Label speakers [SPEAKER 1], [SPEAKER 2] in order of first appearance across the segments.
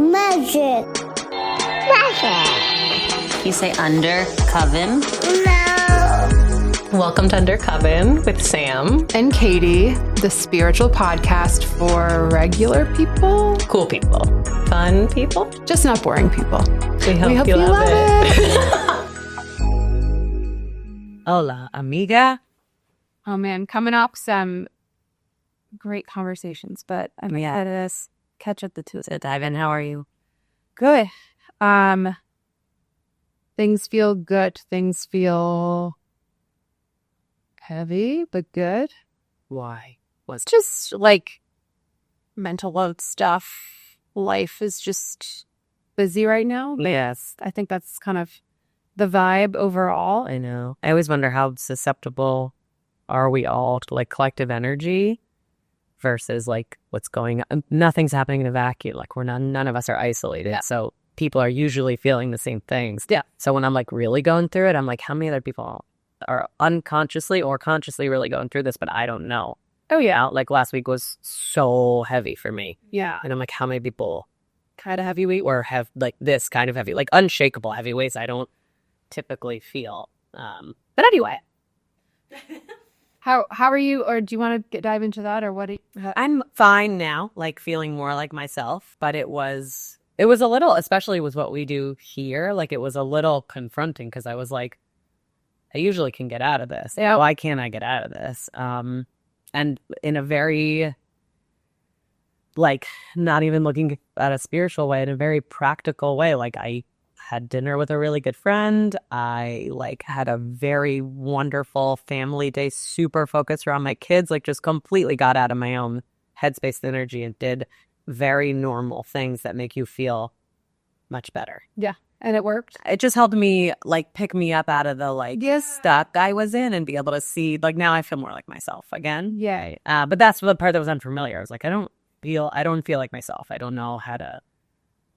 [SPEAKER 1] Magic.
[SPEAKER 2] You say under Coven?
[SPEAKER 1] No.
[SPEAKER 3] Welcome to Under Coven with Sam
[SPEAKER 4] and Katie, the spiritual podcast for regular people,
[SPEAKER 3] cool people, fun people,
[SPEAKER 4] just not boring people.
[SPEAKER 3] We hope you love it.
[SPEAKER 2] Hola, amiga.
[SPEAKER 4] Oh man, coming up some great conversations, but I'm
[SPEAKER 2] Yeah.
[SPEAKER 4] gonna catch up the two.
[SPEAKER 2] So dive in. How are you?
[SPEAKER 4] Good. Things feel good. Things feel heavy, but good.
[SPEAKER 2] Why?
[SPEAKER 4] It's just like mental load stuff. Life is just busy right now.
[SPEAKER 2] Yes,
[SPEAKER 4] I think that's kind of the vibe overall.
[SPEAKER 2] I know. I always wonder how susceptible are we all to like collective energy versus like what's going on. Nothing's happening in a vacuum. Like none of us are isolated.
[SPEAKER 4] Yeah.
[SPEAKER 2] So people are usually feeling the same things.
[SPEAKER 4] Yeah.
[SPEAKER 2] So when I'm like really going through it, I'm like, how many other people are unconsciously or consciously really going through this? But I don't know.
[SPEAKER 4] Oh yeah.
[SPEAKER 2] Like last week was so heavy for me.
[SPEAKER 4] Yeah.
[SPEAKER 2] And I'm like, how many people
[SPEAKER 4] Kind of heavyweight.
[SPEAKER 2] or have like this kind of heavy, like unshakable heavy weights I don't typically feel. But anyway.
[SPEAKER 4] How are you? Or do you want to dive into that, or what?
[SPEAKER 2] I'm fine now, like feeling more like myself, but it was a little, especially with what we do here, like it was a little confronting because I was like, I usually can get out of this.
[SPEAKER 4] Yeah.
[SPEAKER 2] Why can't I get out of this? And in a very, like, not even looking at a spiritual way, in a very practical way, like I had dinner with a really good friend. I like had a very wonderful family day, super focused around my kids, like just completely got out of my own headspace energy and did very normal things that make you feel much better.
[SPEAKER 4] Yeah, and it worked.
[SPEAKER 2] It just helped me like pick me up out of the like stuck I was in and be able to see like now I feel more like myself again.
[SPEAKER 4] Yeah.
[SPEAKER 2] But that's the part that was unfamiliar. I was like, I don't feel like myself. I don't know how to.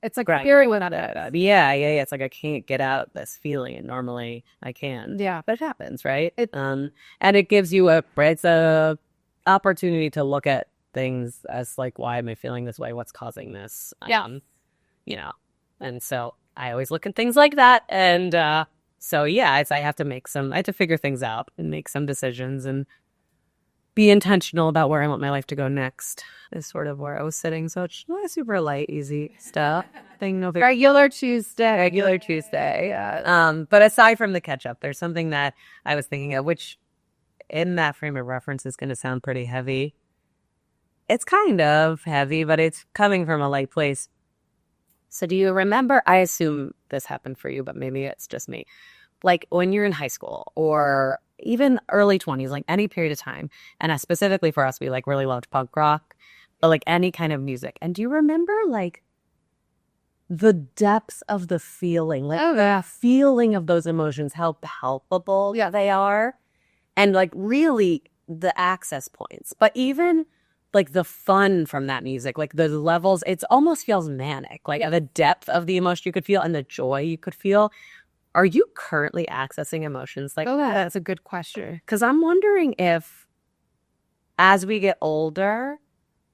[SPEAKER 4] It's like
[SPEAKER 2] Right.
[SPEAKER 4] fearing without it.
[SPEAKER 2] Yeah. It's like I can't get out this feeling, and normally I can.
[SPEAKER 4] Yeah.
[SPEAKER 2] But it happens, right? And it gives you it's a opportunity to look at things as like, why am I feeling this way? What's causing this?
[SPEAKER 4] Yeah.
[SPEAKER 2] And so I always look at things like that. And so yeah, I have to figure things out and make some decisions and be intentional about where I want my life to go next is sort of where I was sitting. So it's not a super light, easy stuff.
[SPEAKER 4] Regular Tuesday.
[SPEAKER 2] But aside from the catch up, there's something that I was thinking of, which in that frame of reference is going to sound pretty heavy. It's kind of heavy, but it's coming from a light place. So do you remember, I assume this happened for you, but maybe it's just me. Like when you're in high school or even early 20s, like any period of time. And specifically for us, we like really loved punk rock, but like any kind of music. And do you remember like the depths of the feeling, like the feeling of those emotions, how palpable they are? And like really the access points, but even like the fun from that music, like the levels, it almost feels manic, like the depth of the emotion you could feel and the joy you could feel. Are you currently accessing emotions like that?
[SPEAKER 4] That's a good question.
[SPEAKER 2] Because I'm wondering if as we get older,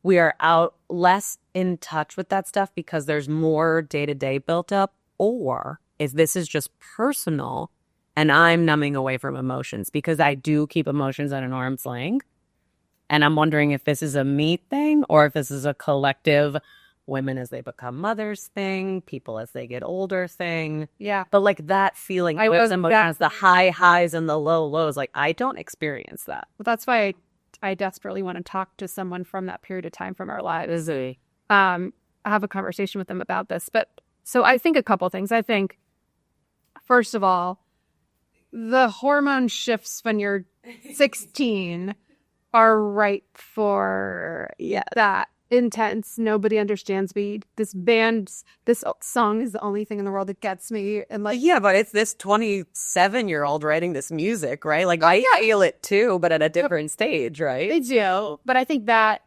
[SPEAKER 2] we are out less in touch with that stuff because there's more day-to-day built up, or if this is just personal and I'm numbing away from emotions because I do keep emotions at an arm's length. And I'm wondering if this is a me thing or if this is a collective women as they become mothers thing, people as they get older thing.
[SPEAKER 4] Yeah.
[SPEAKER 2] But like that feeling with emotions, the high highs and the low lows, like I don't experience that.
[SPEAKER 4] Well, that's why I desperately want to talk to someone from that period of time from our lives.
[SPEAKER 2] Busy.
[SPEAKER 4] I have a conversation with them about this. But so I think a couple things. I think, first of all, the hormone shifts when you're 16 are ripe for that intense. Nobody understands me. This song is the only thing in the world that gets me. And like,
[SPEAKER 2] yeah, but it's this 27-year-old writing this music, right? Like I feel it too, but at a different stage, right?
[SPEAKER 4] They do. But I think that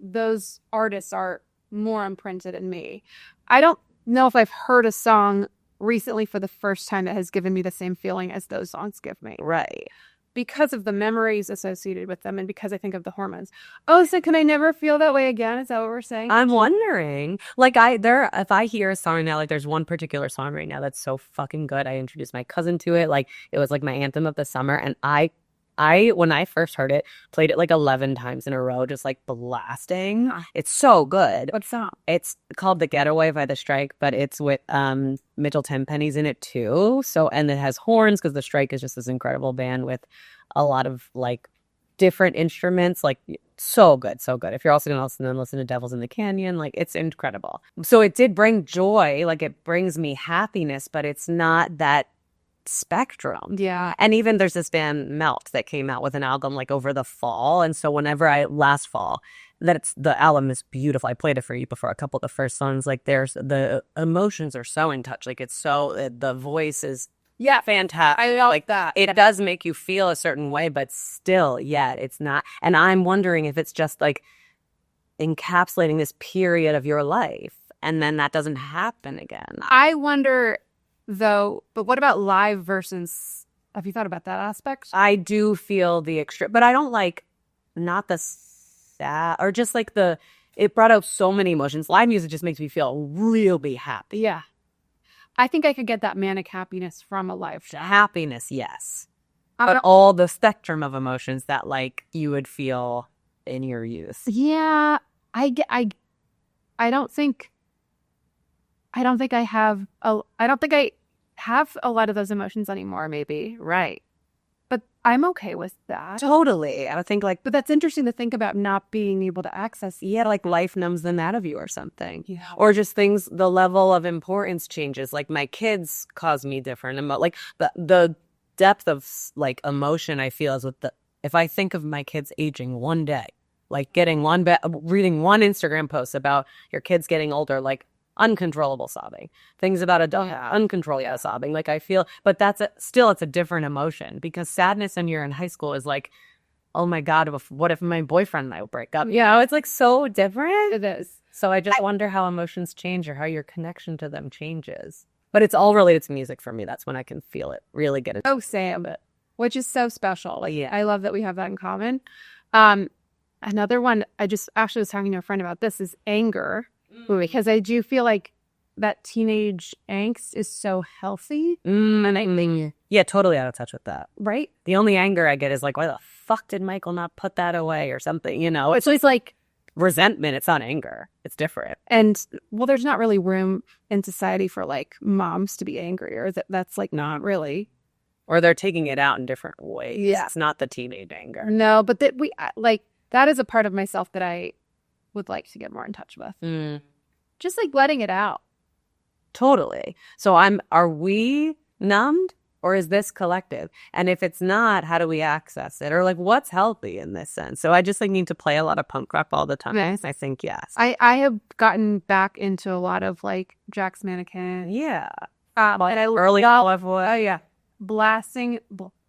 [SPEAKER 4] those artists are more imprinted in me. I don't know if I've heard a song recently for the first time that has given me the same feeling as those songs give me.
[SPEAKER 2] Right.
[SPEAKER 4] because of the memories associated with them and because I think of the hormones. Oh, so can I never feel that way again? Is that what we're saying?
[SPEAKER 2] I'm wondering, like, if I hear a song now, like there's one particular song right now that's so fucking good. I introduced my cousin to it. Like, it was like my anthem of the summer. And I when I first heard it, played it like 11 times in a row, just like blasting. It's so good.
[SPEAKER 4] What song?
[SPEAKER 2] It's called The Getaway by The Strike, but it's with Mitchell Tenpenny's in it too. So, and it has horns because The Strike is just this incredible band with a lot of like different instruments. Like, so good, so good. If you're also going to listen to Devils in the Canyon, like, it's incredible. So it did bring joy, like it brings me happiness, but it's not that spectrum.
[SPEAKER 4] Yeah.
[SPEAKER 2] And even there's this band Melt that came out with an album like over the fall, and so whenever last fall, the album is beautiful. I played it for you before. A couple of the first songs, like there's the emotions are so in touch, like it's so the voice is fantastic.
[SPEAKER 4] I love
[SPEAKER 2] like
[SPEAKER 4] that.
[SPEAKER 2] It does make you feel a certain way, but still it's not. And I'm wondering if it's just like encapsulating this period of your life and then that doesn't happen again.
[SPEAKER 4] I wonder though, but what about live versus, have you thought about that aspect?
[SPEAKER 2] I do feel the extreme, but I don't like, not the sad, or just like it brought out so many emotions. Live music just makes me feel really happy.
[SPEAKER 4] Yeah. I think I could get that manic happiness from a live show.
[SPEAKER 2] Happiness, yes. But all the spectrum of emotions that like you would feel in your youth.
[SPEAKER 4] Yeah. I don't think I have a lot of those emotions anymore, maybe.
[SPEAKER 2] Right.
[SPEAKER 4] But I'm okay with that.
[SPEAKER 2] Totally. I would think like,
[SPEAKER 4] But that's interesting to think about not being able to access.
[SPEAKER 2] yeah, like life numbs them out of you or something.
[SPEAKER 4] Yeah.
[SPEAKER 2] Or just things, the level of importance changes. Like my kids cause me different. Like the depth of like emotion I feel is if I think of my kids aging one day, like getting reading one Instagram post about your kids getting older, like uncontrollable sobbing, things about uncontrollable sobbing. Like I feel, but it's a different emotion because sadness when you're in high school is like, oh my God, what if my boyfriend and I break up? It's like so different.
[SPEAKER 4] It is.
[SPEAKER 2] So I just wonder how emotions change or how your connection to them changes. But it's all related to music for me. That's when I can feel it, really get it.
[SPEAKER 4] Oh, Sam, which is so special. Like,
[SPEAKER 2] Yeah.
[SPEAKER 4] I love that we have that in common. Another one, I just actually was talking to a friend about this, is anger. Because I do feel like that teenage angst is so healthy.
[SPEAKER 2] And I think, yeah, totally out of touch with that.
[SPEAKER 4] Right?
[SPEAKER 2] The only anger I get is like, why the fuck did Michael not put that away or something? You know,
[SPEAKER 4] So it's like
[SPEAKER 2] resentment. It's not anger. It's different.
[SPEAKER 4] And well, there's not really room in society for like moms to be angry, or that's like not really.
[SPEAKER 2] Or they're taking it out in different ways.
[SPEAKER 4] Yeah.
[SPEAKER 2] It's not the teenage anger.
[SPEAKER 4] No, but that that is a part of myself that I would like to get more in touch with. Just like letting it out.
[SPEAKER 2] Totally. So are we numbed or is this collective? And if it's not, how do we access it? Or like what's healthy in this sense? So I just like need to play a lot of punk rock all the time.
[SPEAKER 4] Nice.
[SPEAKER 2] I think yes.
[SPEAKER 4] I have gotten back into a lot of like Jack's Mannequin.
[SPEAKER 2] Yeah.
[SPEAKER 4] And I
[SPEAKER 2] Early
[SPEAKER 4] blasting,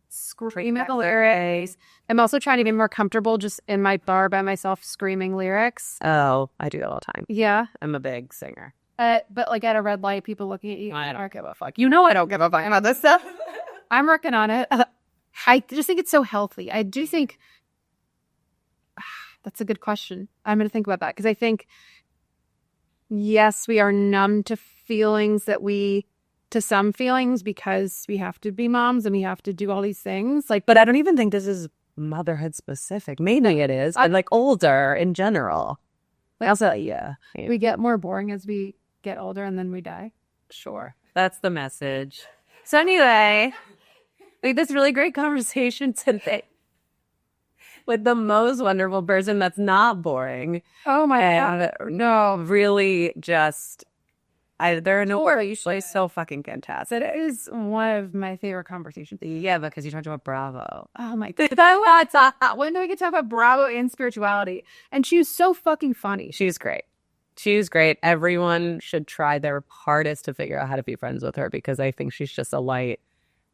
[SPEAKER 4] screaming the lyrics. I'm also trying to be more comfortable just in my bar by myself screaming lyrics.
[SPEAKER 2] Oh, I do that all the time.
[SPEAKER 4] Yeah.
[SPEAKER 2] I'm a big singer.
[SPEAKER 4] But like at a red light, people looking at you.
[SPEAKER 2] I don't give a fuck. You know I don't give a fuck about this stuff.
[SPEAKER 4] I'm working on it. I just think it's so healthy. I do think that's a good question. I'm going to think about that because I think, yes, we are numb to some feelings because we have to be moms and we have to do all these things. Like,
[SPEAKER 2] but I don't even think this is motherhood specific. Maybe it is, but like older in general. Like, also, yeah.
[SPEAKER 4] We get more boring as we get older and then we die.
[SPEAKER 2] Sure. That's the message. So anyway, we had this really great conversation today with the most wonderful person that's not boring.
[SPEAKER 4] Oh my God.
[SPEAKER 2] No, really just, there are no words. Usually so fucking fantastic.
[SPEAKER 4] It is one of my favorite conversations.
[SPEAKER 2] Yeah, because you talked about Bravo.
[SPEAKER 4] Oh my God. When do we get to talk about Bravo and spirituality? And she was so fucking funny.
[SPEAKER 2] She's great. She's great. Everyone should try their hardest to figure out how to be friends with her because I think she's just a light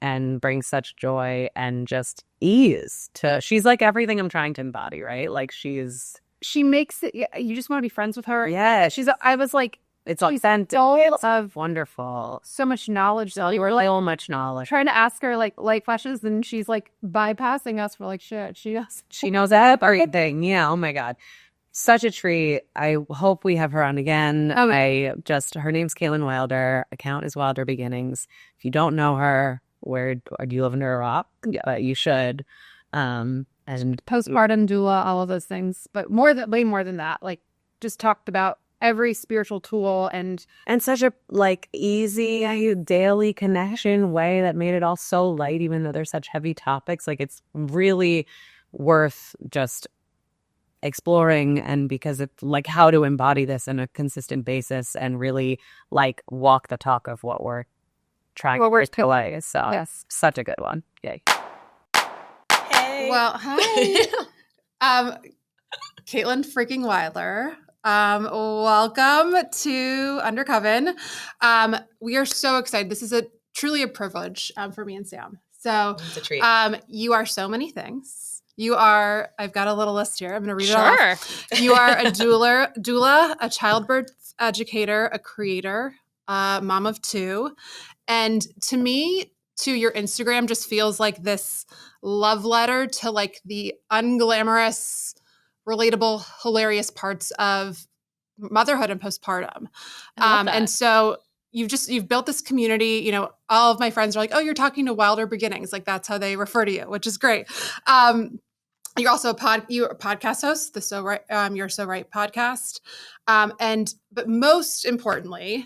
[SPEAKER 2] and brings such joy and just ease to, she's like everything I'm trying to embody, right? Like she makes it, you just want to be friends with her.
[SPEAKER 4] Yeah. I was like,
[SPEAKER 2] It's all sent of wonderful.
[SPEAKER 4] So much knowledge, though. You were like
[SPEAKER 2] So much knowledge.
[SPEAKER 4] trying to ask her like light questions, and she's like bypassing us. We're like, shit,
[SPEAKER 2] She knows everything. Yeah. Oh my God. Such a treat. I hope we have her on again. Her name's Caitlin Wilder. Account is Wilder Beginnings. If you don't know her, do you live under a rock? You should. And
[SPEAKER 4] postpartum doula, all of those things, but way more than that. Like, just talked about every spiritual tool and
[SPEAKER 2] such a easy daily connection way that made it all so light, even though they're such heavy topics. Like, it's really worth just exploring, and because it's like how to embody this on a consistent basis and really like walk the talk of what we're trying to play. So
[SPEAKER 4] yes,
[SPEAKER 2] such a good one. Yay.
[SPEAKER 5] Hey.
[SPEAKER 4] Well, hi. Caitlin freaking Wilder. Welcome to Under Coven. We are so excited. This is truly a privilege for me and Sam. So
[SPEAKER 5] It's a treat.
[SPEAKER 4] you are so many things. I've got a little list here. I'm going to read it off. You are a doula, a childbirth educator, a creator, mom of two. And to me, your Instagram just feels like this love letter to like the unglamorous, relatable, hilarious parts of motherhood and postpartum. And so you've built this community. You know, all of my friends are like, oh, you're talking to Wilder Beginnings. Like, that's how they refer to you, which is great. You're also a podcast host, the So Right, You're So Right podcast. But most importantly,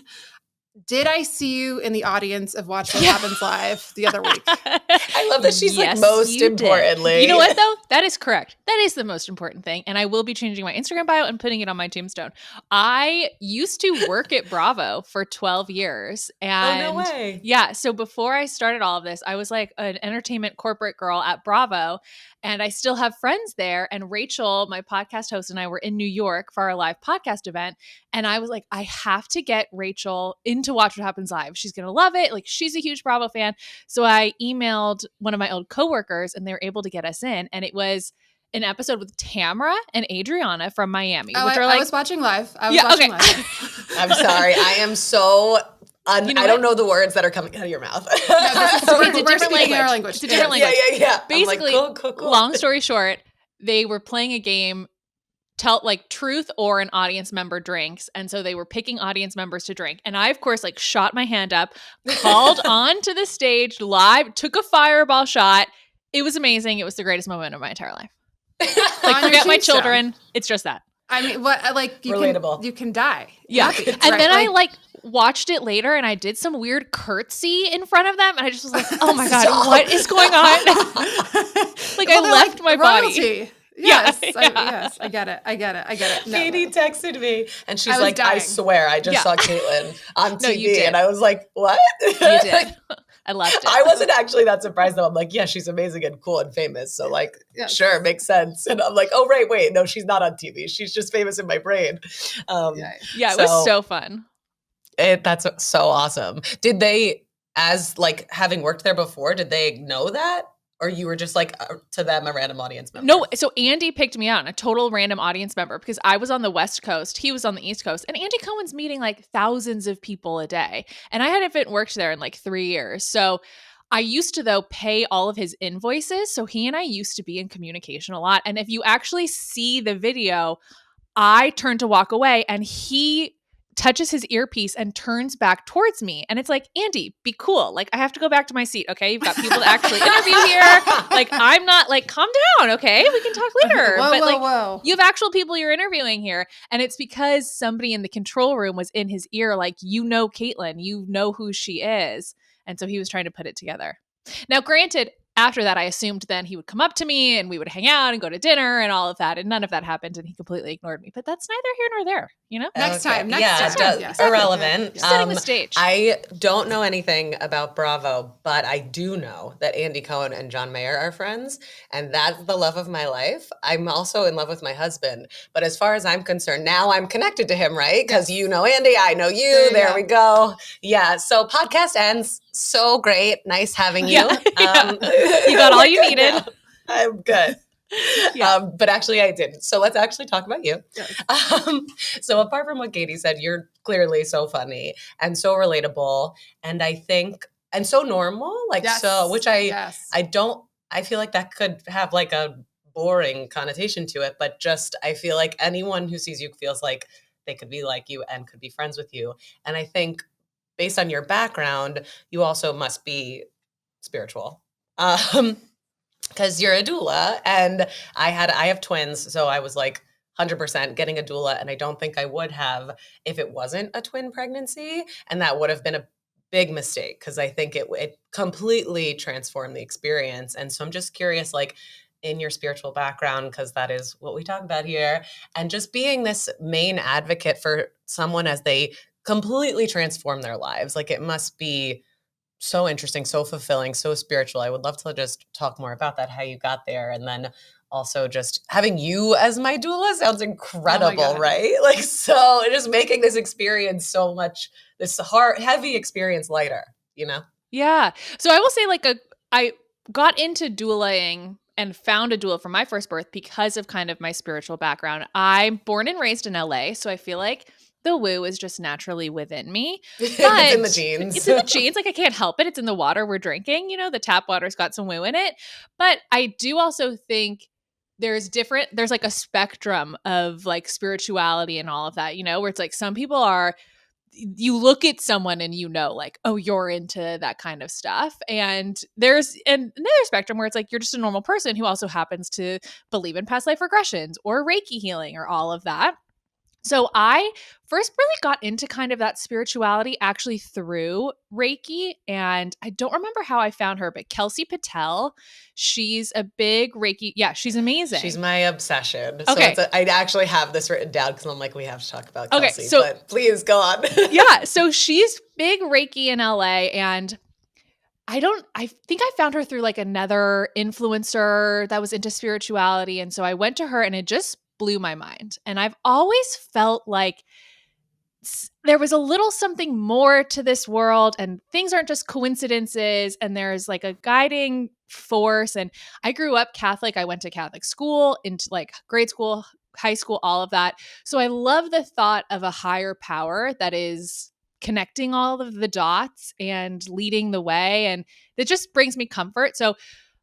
[SPEAKER 4] did I see you in the audience of Watch What Happens Live the other week?
[SPEAKER 5] I love that she's like most importantly.
[SPEAKER 6] Did. You know what though? That is correct. That is the most important thing. And I will be changing my Instagram bio and putting it on my tombstone. I used to work at Bravo for 12 years. And
[SPEAKER 5] oh, no way.
[SPEAKER 6] Yeah. So before I started all of this, I was like an entertainment corporate girl at Bravo. And I still have friends there. And Rachel, my podcast host, and I were in New York for our live podcast event. And I was like, I have to get Rachel into Watch What Happens Live. She's going to love it. Like, she's a huge Bravo fan. So I emailed one of my old coworkers and they were able to get us in. And it was an episode with Tamra and Adriana from Miami.
[SPEAKER 4] I was watching live. Live.
[SPEAKER 5] I'm sorry. I am so... I don't know the words that are coming out of your mouth.
[SPEAKER 4] It's a different language.
[SPEAKER 6] It's a different language.
[SPEAKER 5] Yeah.
[SPEAKER 6] Basically,
[SPEAKER 5] like, cool.
[SPEAKER 6] Long story short, they were playing a game, truth or an audience member drinks. And so they were picking audience members to drink. And I, of course, shot my hand up, called onto the stage live, took a fireball shot. It was amazing. It was the greatest moment of my entire life. Forget my children. It's just that.
[SPEAKER 4] I mean, what
[SPEAKER 5] relatable.
[SPEAKER 4] You can die.
[SPEAKER 6] Yeah. And then I watched it later and I did some weird curtsy in front of them and I just was like, oh my God, what is going on? I left my
[SPEAKER 4] royalty.
[SPEAKER 6] body.
[SPEAKER 4] Yes,
[SPEAKER 6] Yeah.
[SPEAKER 4] Yes, I get it. No.
[SPEAKER 5] Katie texted me and she's
[SPEAKER 4] like,
[SPEAKER 5] I swear I just saw Caitlin on TV.
[SPEAKER 6] You did.
[SPEAKER 5] And I was like, what?
[SPEAKER 6] You did. I loved it.
[SPEAKER 5] I wasn't actually that surprised though. I'm like, yeah, she's amazing and cool and famous. So sure, makes sense. And I'm like, oh, right, wait, no, she's not on TV. She's just famous in my brain.
[SPEAKER 6] It was so fun.
[SPEAKER 5] That's so awesome. Did they, as having worked there before, did they know that? Or you were just to them a random audience member?
[SPEAKER 6] No, so Andy picked me out, a total random audience member, because I was on the West Coast, he was on the East Coast, and Andy Cohen's meeting thousands of people a day. And I hadn't worked there in 3 years. So I used to, though, pay all of his invoices. So he and I used to be in communication a lot. And if you actually see the video, I turn to walk away and he touches his earpiece and turns back towards me. And it's like, Andy, be cool. I have to go back to my seat. Okay. You've got people to actually interview here. I'm not calm down. Okay. We can talk later.
[SPEAKER 4] Whoa.
[SPEAKER 6] You have actual people you're interviewing here. And it's because somebody in the control room was in his ear. Caitlin, you know who she is. And so he was trying to put it together. Now, granted, after that, I assumed then he would come up to me and we would hang out and go to dinner and all of that. And none of that happened and he completely ignored me. But that's neither here nor there, you know?
[SPEAKER 4] Next time.
[SPEAKER 5] Irrelevant.
[SPEAKER 6] Just setting the stage.
[SPEAKER 5] I don't know anything about Bravo, but I do know that Andy Cohen and John Mayer are friends. And that's the love of my life. I'm also in love with my husband. But as far as I'm concerned, now I'm connected to him, right? Because you know Andy, I know you. There we go. Yeah. So podcast ends. So great. Nice having you.
[SPEAKER 6] You got all you needed.
[SPEAKER 5] I'm good. But actually I didn't. So let's actually talk about you. So apart from what Katie said, you're clearly so funny and so relatable. And I think, and so normal, like, so, which I feel like that could have like a boring connotation to it, but just, I feel like anyone who sees you feels like they could be like you and could be friends with you. And I think based on your background, you also must be spiritual. Because you're a doula, and I have twins, so I was like 100% getting a doula, and I don't think I would have if it wasn't a twin pregnancy, and that would have been a big mistake because I think it completely transformed the experience. And so I'm just curious, like, in your spiritual background, because that is what we talk about here, and just being this main advocate for someone as they completely transform their lives, like, it must be so interesting, so fulfilling, so spiritual. I would love to just talk more about that, how you got there. And then also just having you as my doula sounds incredible, right? Like, so just making this experience so much, this heavy experience lighter, you know?
[SPEAKER 6] Yeah. So I will say, like, I got into doulaing and found a doula for my first birth because of kind of my spiritual background. I'm born and raised in LA, so I feel like the woo is just naturally within me. But
[SPEAKER 5] it's in the genes.
[SPEAKER 6] It's in the genes. Like, I can't help it. It's in the water we're drinking. You know, the tap water's got some woo in it. But I do also think there's like a spectrum of like spirituality and all of that, you know, where it's like some people are, you look at someone and you know, like, oh, you're into that kind of stuff. And there's another spectrum where it's like you're just a normal person who also happens to believe in past life regressions or Reiki healing or all of that. So I first really got into kind of that spirituality actually through Reiki. And I don't remember how I found her, but Kelsey Patel, she's a big Reiki. Yeah, she's amazing.
[SPEAKER 5] She's my obsession.
[SPEAKER 6] Okay.
[SPEAKER 5] So I actually have this written down because I'm like, we have to talk about Kelsey.
[SPEAKER 6] Okay, so,
[SPEAKER 5] but please go on.
[SPEAKER 6] Yeah, so she's big Reiki in LA, and I think I found her through like another influencer that was into spirituality. And so I went to her and it just blew my mind. And I've always felt like there was a little something more to this world, and things aren't just coincidences, and there's like a guiding force. And I grew up Catholic. I went to Catholic school, into like grade school, high school, all of that. So I love the thought of a higher power that is connecting all of the dots and leading the way. And it just brings me comfort. So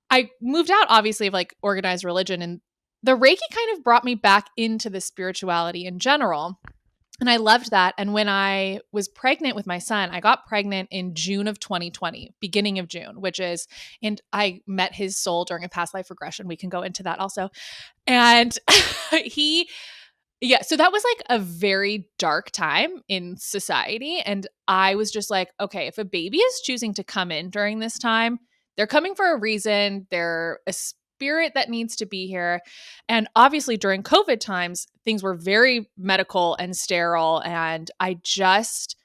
[SPEAKER 6] I moved out, obviously, of like organized religion, and the Reiki kind of brought me back into the spirituality in general. And I loved that. And when I was pregnant with my son, I got pregnant in June of 2020, beginning of June, and I met his soul during a past life regression. We can go into that also. And so that was like a very dark time in society. And I was just like, okay, if a baby is choosing to come in during this time, they're coming for a reason. They're a spirit that needs to be here. And obviously during COVID times, things were very medical and sterile. And I just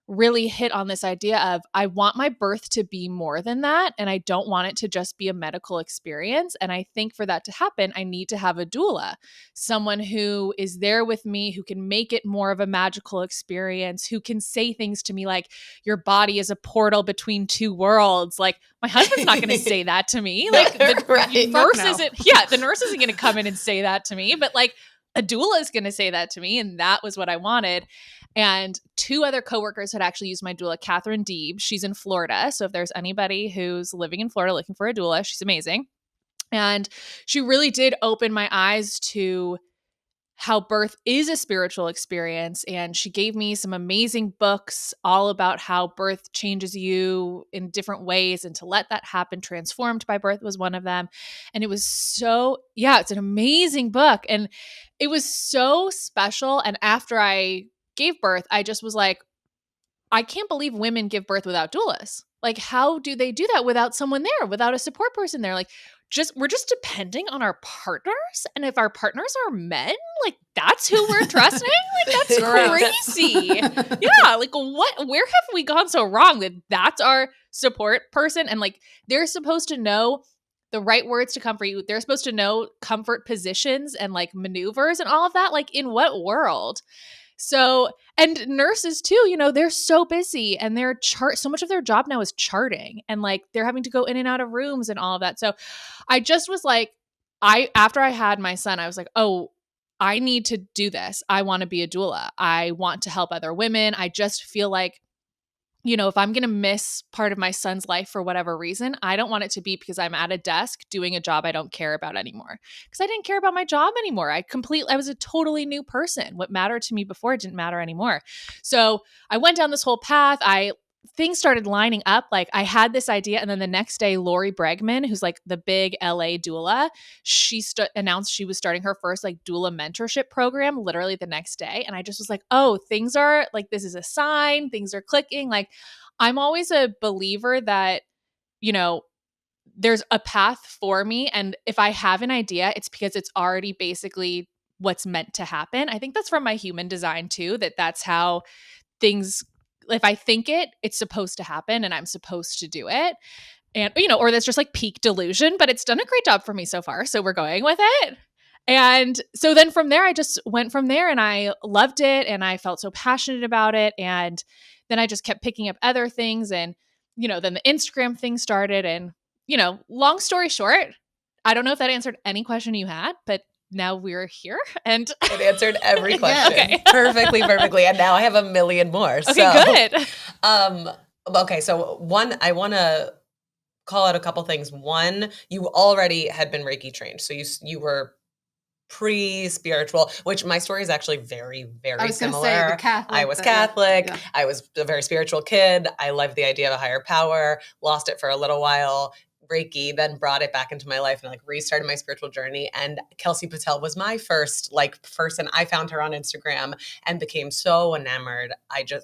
[SPEAKER 6] really hit on this idea of, I want my birth to be more than that. And I don't want it to just be a medical experience. And I think for that to happen, I need to have a doula, someone who is there with me, who can make it more of a magical experience, who can say things to me like, your body is a portal between two worlds. Like, my husband's not going to say that to me. Like, the nurse the nurse isn't going to come in and say that to me, but like a doula is going to say that to me. And that was what I wanted. And two other coworkers had actually used my doula, Catherine Deeb. She's in Florida. So if there's anybody who's living in Florida looking for a doula, she's amazing. And she really did open my eyes to how birth is a spiritual experience. And she gave me some amazing books all about how birth changes you in different ways, and to let that happen. Transformed by Birth was one of them. And it was it's an amazing book. And it was so special. And after I gave birth, I just was like, I can't believe women give birth without doulas. Like, how do they do that without someone there, without a support person there? Like, we're just depending on our partners. And if our partners are men, like, that's who we're trusting. Like, that's crazy. Yeah. Like, where have we gone so wrong that that's our support person? And like, they're supposed to know the right words to comfort you. They're supposed to know comfort positions and like maneuvers and all of that. Like, in what world? So, and nurses too, you know, they're so busy, and they're so much of their job now is charting, and like they're having to go in and out of rooms and all of that. So I just was like, after I had my son, I was like, oh, I need to do this. I want to be a doula. I want to help other women. I just feel like, if I'm going to miss part of my son's life for whatever reason, I don't want it to be because I'm at a desk doing a job I don't care about anymore. Because I didn't care about my job anymore. I was a totally new person. What mattered to me before didn't matter anymore. So I went down this whole path. Things started lining up. Like I had this idea, and then the next day, Lori Bregman, who's like the big LA doula, she announced she was starting her first like doula mentorship program literally the next day. And I just was like, oh, things are like, this is a sign, things are clicking. Like I'm always a believer that, there's a path for me. And if I have an idea, it's because it's already basically what's meant to happen. I think that's from my human design too, that's how things, if I think it, it's supposed to happen and I'm supposed to do it. And, or that's just like peak delusion, but it's done a great job for me so far. So we're going with it. And so then from there, I just went from there and I loved it and I felt so passionate about it. And then I just kept picking up other things. And, then the Instagram thing started. And, long story short, I don't know if that answered any question you had, but now we're here and
[SPEAKER 5] it answered every question
[SPEAKER 6] Okay.
[SPEAKER 5] perfectly. And now I have a million more.
[SPEAKER 6] Okay, good.
[SPEAKER 5] Okay. So one, I want to call out a couple things. One, you already had been Reiki trained. So you were pre-spiritual, which my story is actually very, very similar. I was Catholic. Yeah. I was a very spiritual kid. I loved the idea of a higher power, lost it for a little while. Reiki, then brought it back into my life and like restarted my spiritual journey. And Kelsey Patel was my first person. I found her on Instagram and became so enamored.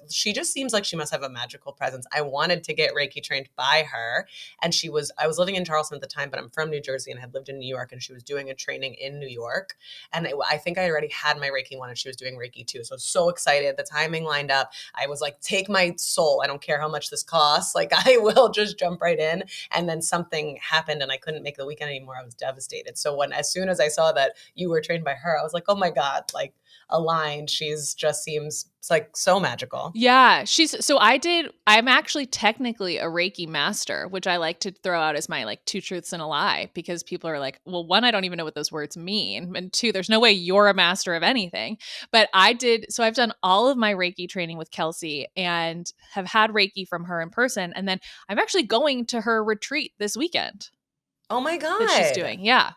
[SPEAKER 5] She just seems like she must have a magical presence. I wanted to get Reiki trained by her. And I was living in Charleston at the time, but I'm from New Jersey and had lived in New York, and she was doing a training in New York. And I think I already had my Reiki one and she was doing Reiki too. So I was so excited. The timing lined up. I was like, take my soul. I don't care how much this costs. Like I will just jump right in. And then something happened and I couldn't make the weekend anymore. I was devastated. So as soon as I saw that you were trained by her, I was like, oh my God, like aligned. She's just seems like so magical.
[SPEAKER 6] Yeah. I'm actually technically a Reiki master, which I like to throw out as my like 2 truths and a lie, because people are like, well, 1, I don't even know what those words mean. And 2, there's no way you're a master of anything. But I've done all of my Reiki training with Kelsey and have had Reiki from her in person. And then I'm actually going to her retreat this weekend.
[SPEAKER 5] Oh my God.
[SPEAKER 6] That she's doing. Yeah.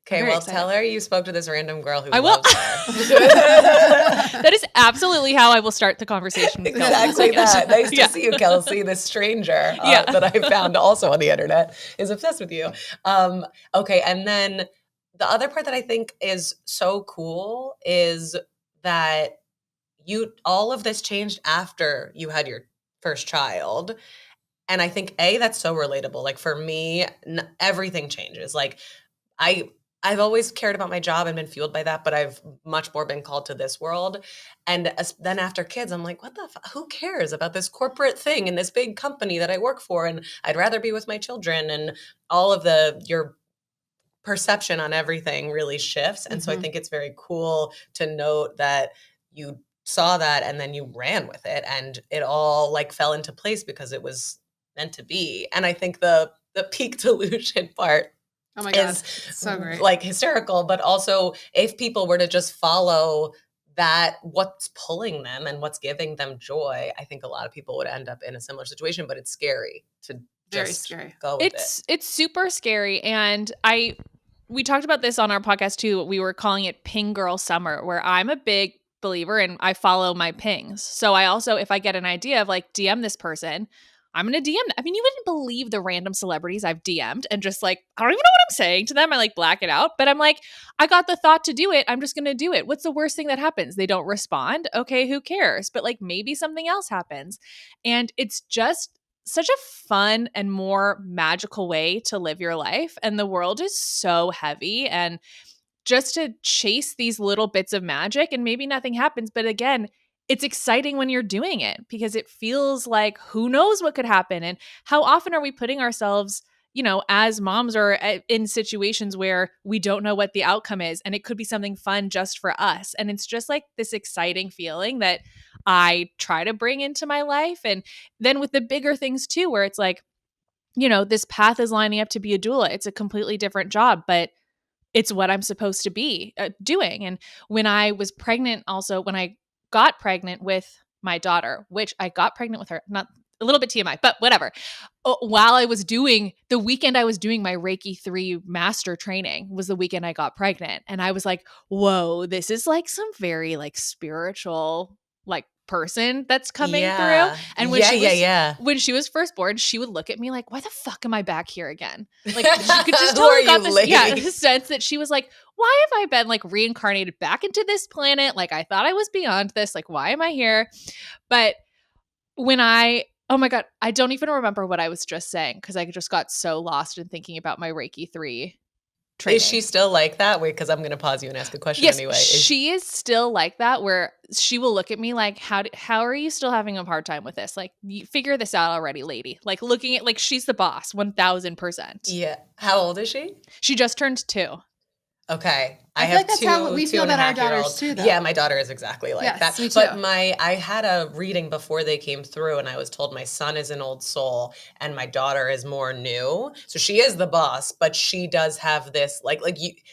[SPEAKER 5] Okay, well, tell her you spoke to this random girl who
[SPEAKER 6] I
[SPEAKER 5] loves
[SPEAKER 6] will.
[SPEAKER 5] her.
[SPEAKER 6] That is absolutely how I will start the conversation with Kelsey.
[SPEAKER 5] Exactly that. Nice to see you, Kelsey. This stranger that I found also on the internet is obsessed with you. Okay, and then the other part that I think is so cool is that all of this changed after you had your first child. And I think, that's so relatable. Like for me, everything changes. Like I've always cared about my job and been fueled by that, but I've much more been called to this world. And then after kids, I'm like, what the who cares about this corporate thing in this big company that I work for? And I'd rather be with my children, and all of your perception on everything really shifts. And so I think it's very cool to note that you saw that and then you ran with it and it all like fell into place because it was meant to be. And I think the peak delusion part,
[SPEAKER 4] oh my God,
[SPEAKER 5] is
[SPEAKER 4] so great.
[SPEAKER 5] Like hysterical, but also if people were to just follow that, what's pulling them and what's giving them joy, I think a lot of people would end up in a similar situation, but it's scary to go with it.
[SPEAKER 6] It's super scary. And we talked about this on our podcast too. We were calling it Ping Girl Summer, where I'm a big believer and I follow my pings. So I also, if I get an idea of like DM this person, I'm going to DM. I mean, you wouldn't believe the random celebrities I've DM'd and just like, I don't even know what I'm saying to them. I like black it out, but I'm like, I got the thought to do it. I'm just going to do it. What's the worst thing that happens? They don't respond. Okay, who cares? But like maybe something else happens. And it's just such a fun and more magical way to live your life. And the world is so heavy, and just to chase these little bits of magic and maybe nothing happens. But again, it's exciting when you're doing it because it feels like who knows what could happen. And how often are we putting ourselves, as moms or in situations where we don't know what the outcome is, and it could be something fun just for us. And it's just like this exciting feeling that I try to bring into my life. And then with the bigger things too, where it's like, this path is lining up to be a doula. It's a completely different job, but it's what I'm supposed to be doing. And when I was pregnant, also when I got pregnant with my daughter, which I got pregnant with her, not a little bit TMI, but whatever. While I was doing the weekend, I was doing my Reiki 3 master training was the weekend I got pregnant. And I was like, whoa, this is like some very like spiritual, like person that's coming through. And when she was first born, she would look at me like, why the fuck am I back here again? Like she could just tell I got this sense that she was like, why have I been like reincarnated back into this planet? Like I thought I was beyond this. Like, why am I here? But when oh my God, I don't even remember what I was just saying because I just got so lost in thinking about my Reiki 3 training.
[SPEAKER 5] Is she still like that? Wait, because I'm going to pause you and ask a question anyway.
[SPEAKER 6] She is still like that where she will look at me like, how are you still having a hard time with this? Like, you figure this out already, lady. Like looking at like she's the boss, 1000%.
[SPEAKER 5] Yeah. How old is she?
[SPEAKER 6] She just turned 2.
[SPEAKER 5] Okay.
[SPEAKER 7] I feel like that's how we feel about our daughters too, though.
[SPEAKER 5] Yeah, my daughter is exactly like that.
[SPEAKER 7] Me too.
[SPEAKER 5] But I had a reading before they came through and I was told my son is an old soul and my daughter is more new. So she is the boss, but she does have this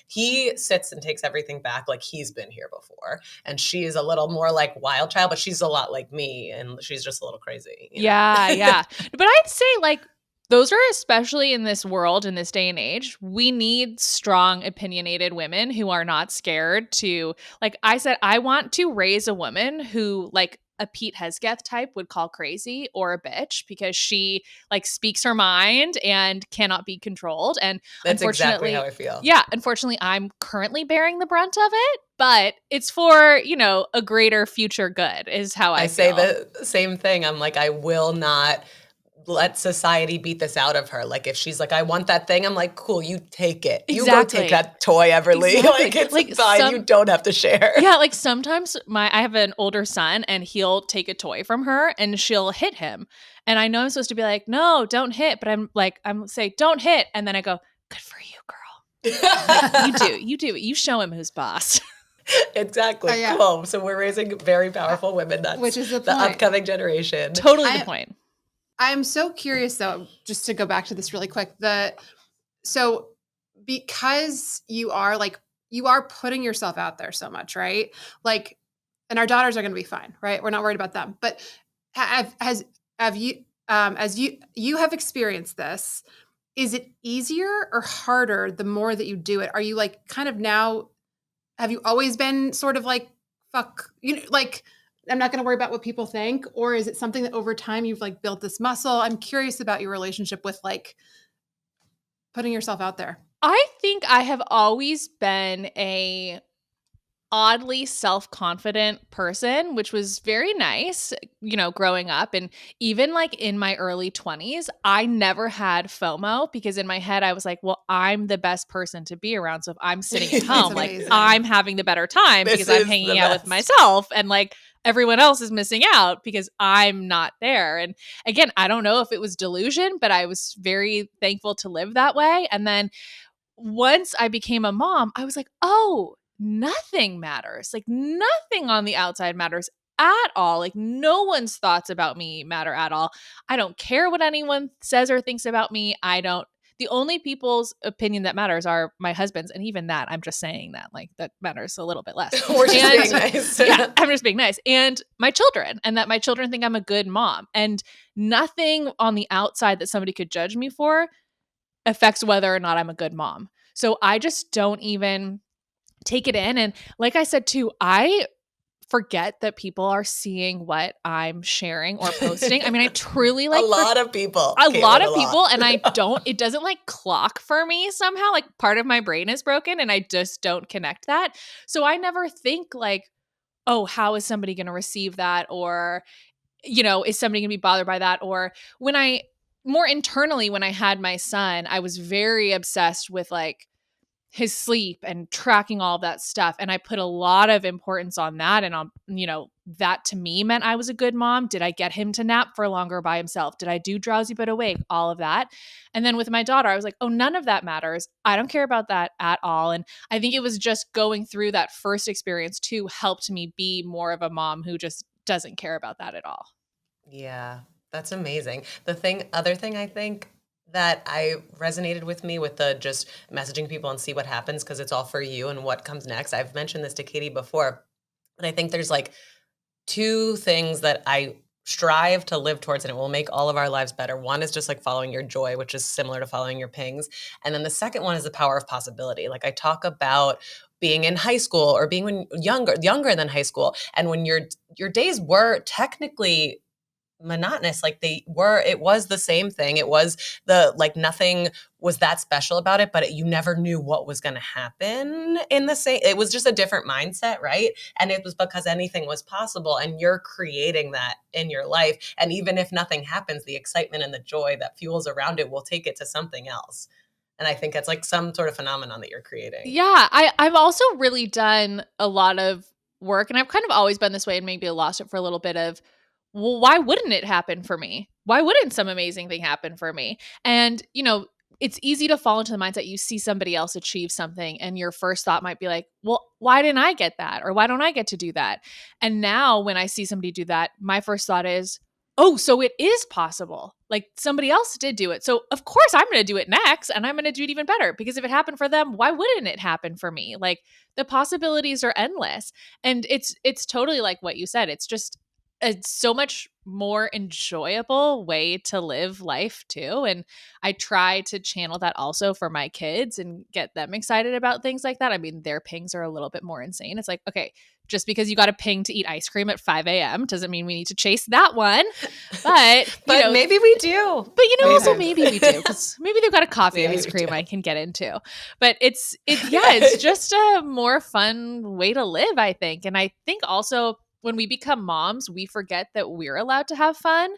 [SPEAKER 5] he sits and takes everything back like he's been here before. And she is a little more like wild child, but she's a lot like me and she's just a little crazy.
[SPEAKER 6] Yeah. But I'd say like those are, especially in this world, in this day and age, we need strong, opinionated women who are not scared to, like I said, I want to raise a woman who like a Pete Hesketh type would call crazy or a bitch because she like speaks her mind and cannot be controlled. And
[SPEAKER 5] that's exactly how I feel.
[SPEAKER 6] Yeah. Unfortunately, I'm currently bearing the brunt of it, but it's for, a greater future good is how I feel.
[SPEAKER 5] Say the same thing. I'm like, I will not let society beat this out of her. Like if she's like, I want that thing, I'm like, cool, you take it. You go take that toy, Everly.
[SPEAKER 6] Exactly.
[SPEAKER 5] Like it's fine. You don't have to share.
[SPEAKER 6] Yeah, like sometimes I have an older son and he'll take a toy from her and she'll hit him. And I know I'm supposed to be like, no, don't hit. But I'm say, don't hit. And then I go, good for you, girl. You do. You show him who's boss.
[SPEAKER 5] Exactly. Yeah. Cool. So we're raising very powerful women. Which is the upcoming generation.
[SPEAKER 6] Totally the point.
[SPEAKER 7] I'm so curious though, just to go back to this really quick, so because you are putting yourself out there so much, right? Like, and our daughters are going to be fine, right? We're not worried about them, but as you have experienced this, is it easier or harder the more that you do it? Are you like kind of now, have you always been sort of like, fuck, like, I'm not going to worry about what people think? Or is it something that over time you've like built this muscle? I'm curious about your relationship with like putting yourself out there.
[SPEAKER 6] I think I have always been a oddly self-confident person, which was very nice, growing up. And even like in my early 20s, I never had FOMO because in my head, I was like, well, I'm the best person to be around. So if I'm sitting at home, like I'm having the better time because I'm hanging out with myself and like everyone else is missing out because I'm not there. And again, I don't know if it was delusion, but I was very thankful to live that way. And then once I became a mom, I was like, oh, nothing matters. Like nothing on the outside matters at all. Like no one's thoughts about me matter at all. I don't care what anyone says or thinks about me. The only people's opinion that matters are my husband's. And even that, I'm just saying that like that matters a little bit less.
[SPEAKER 5] We're just being nice.
[SPEAKER 6] Yeah, I'm just being nice. And my children, and that my children think I'm a good mom. And nothing on the outside that somebody could judge me for affects whether or not I'm a good mom. So I just don't even take it in. And like I said too, I forget that people are seeing what I'm sharing or posting. I mean, I truly like
[SPEAKER 5] a lot of people.
[SPEAKER 6] And it doesn't like clock for me somehow. Like part of my brain is broken and I just don't connect that. So I never think like, oh, how is somebody going to receive that? Or, is somebody going to be bothered by that? Or more internally, when I had my son, I was very obsessed with like his sleep and tracking all of that stuff. And I put a lot of importance on that. And on, that to me meant I was a good mom. Did I get him to nap for longer by himself? Did I do drowsy but awake? All of that. And then with my daughter, I was like, oh, none of that matters. I don't care about that at all. And I think it was just going through that first experience too helped me be more of a mom who just doesn't care about that at all.
[SPEAKER 5] Yeah, that's amazing. The other thing I think that I resonated with me with the just messaging people and see what happens because it's all for you and what comes next. I've mentioned this to Katie before, but I think there's like two things that I strive to live towards and it will make all of our lives better. One is just like following your joy, which is similar to following your pings. And then the second one is the power of possibility. Like I talk about being in high school or being when younger than high school. And when your days were technically monotonous, like it was the same thing. It was nothing was that special about it, but you never knew what was going to happen in the same. It was just a different mindset, right? And it was because anything was possible, and you're creating that in your life. And even if nothing happens, the excitement and the joy that fuels around it will take it to something else. And I think it's like some sort of phenomenon that you're creating.
[SPEAKER 6] Yeah, I've also really done a lot of work, and I've kind of always been this way, and maybe I lost it for a little bit of, well, why wouldn't it happen for me? Why wouldn't some amazing thing happen for me? And, it's easy to fall into the mindset you see somebody else achieve something and your first thought might be like, well, why didn't I get that? Or why don't I get to do that? And now when I see somebody do that, my first thought is, oh, so it is possible. Like somebody else did do it. So of course I'm going to do it next and I'm going to do it even better because if it happened for them, why wouldn't it happen for me? Like the possibilities are endless. And it's totally like what you said. It's just a so much more enjoyable way to live life too. And I try to channel that also for my kids and get them excited about things like that. I mean, their pings are a little bit more insane. It's like, okay, just because you got a ping to eat ice cream at 5 a.m. doesn't mean we need to chase that one. But,
[SPEAKER 5] maybe we do.
[SPEAKER 6] But, also maybe we do because maybe they've got a coffee ice cream I can get into. But it's just a more fun way to live, I think. And I think also when we become moms, we forget that we're allowed to have fun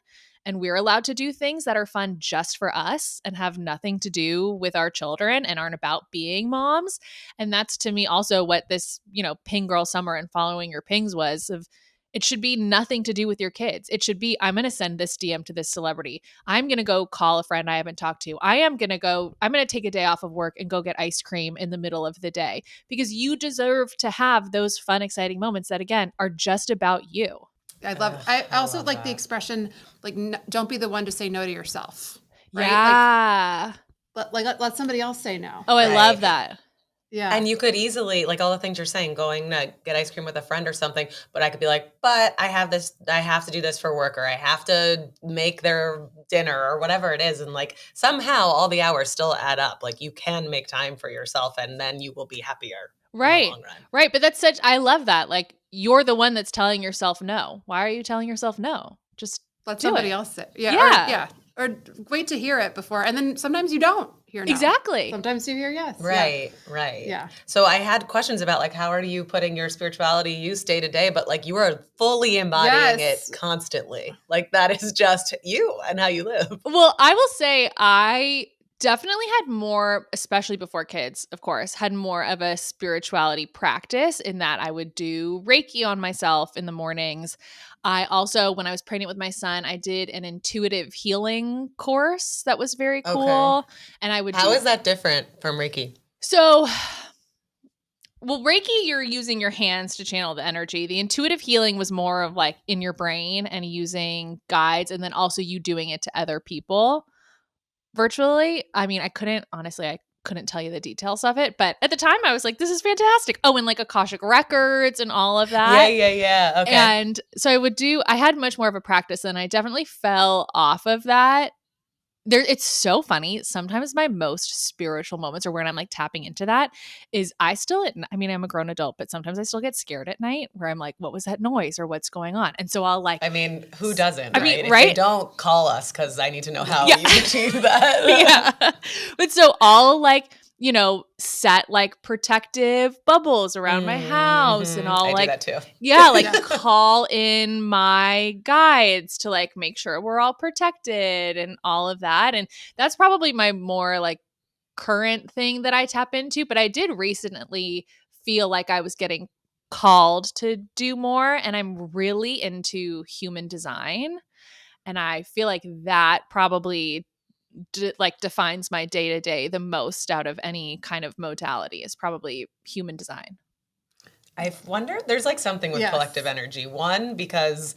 [SPEAKER 6] and we're allowed to do things that are fun just for us and have nothing to do with our children and aren't about being moms. And that's to me also what this, ping girl summer and following your pings was of. It should be nothing to do with your kids. It should be, I'm going to send this DM to this celebrity. I'm going to go call a friend I haven't talked to. I'm going to take a day off of work and go get ice cream in the middle of the day because you deserve to have those fun, exciting moments that, again, are just about you.
[SPEAKER 7] I also like the expression, like, don't be the one to say no to yourself. Right?
[SPEAKER 6] Yeah.
[SPEAKER 7] Let somebody else say no.
[SPEAKER 6] Oh, I love that.
[SPEAKER 7] Yeah.
[SPEAKER 5] And you could easily, like all the things you're saying, going to get ice cream with a friend or something, but I could be like, but I have to do this for work, or I have to make their dinner or whatever it is. And like somehow all the hours still add up. Like you can make time for yourself and then you will be happier.
[SPEAKER 6] Right.
[SPEAKER 5] In the long run.
[SPEAKER 6] Right. But I love that. Like you're the one that's telling yourself no. Why are you telling yourself no? Just
[SPEAKER 7] let somebody else say.
[SPEAKER 6] Yeah.
[SPEAKER 7] Or wait to hear it before. And then sometimes you don't hear no.
[SPEAKER 6] Exactly.
[SPEAKER 7] Sometimes you hear yes.
[SPEAKER 5] Right.
[SPEAKER 7] Yeah.
[SPEAKER 5] Right.
[SPEAKER 7] Yeah.
[SPEAKER 5] So I had questions about like, how are you putting your spirituality use day to day? But like you are fully embodying it constantly. Like that is just you and how you live.
[SPEAKER 6] Well, I will say I definitely had more, especially before kids, of course, had more of a spirituality practice in that I would do Reiki on myself in the mornings. I also, when I was pregnant with my son, I did an intuitive healing course that was very cool.
[SPEAKER 5] Okay.
[SPEAKER 6] And I would
[SPEAKER 5] How is that different from Reiki?
[SPEAKER 6] So, well, Reiki, you're using your hands to channel the energy. The intuitive healing was more of like in your brain and using guides, and then also you doing it to other people virtually. I mean, I couldn't tell you the details of it, but at the time I was like, this is fantastic. Oh, and like Akashic Records and all of that.
[SPEAKER 5] Yeah. Okay.
[SPEAKER 6] And so I had much more of a practice and I definitely fell off of that. It's so funny. Sometimes my most spiritual moments, or when I'm like tapping into that, is I'm a grown adult, but sometimes I still get scared at night where I'm like, what was that noise or what's going on? And so I'll like,
[SPEAKER 5] I mean, who doesn't?
[SPEAKER 6] right?
[SPEAKER 5] If they don't, call us because I need to know how you achieve that.
[SPEAKER 6] Yeah. But so I'll like, set like protective bubbles around my house and I'll
[SPEAKER 5] I do that too.
[SPEAKER 6] Yeah, like call in my guides to like make sure we're all protected and all of that. And that's probably my more like current thing that I tap into. But I did recently feel like I was getting called to do more. And I'm really into human design. And I feel like that probably defines my day-to-day the most out of any kind of modality is probably human design.
[SPEAKER 5] I've wondered, there's like something with collective energy. One, because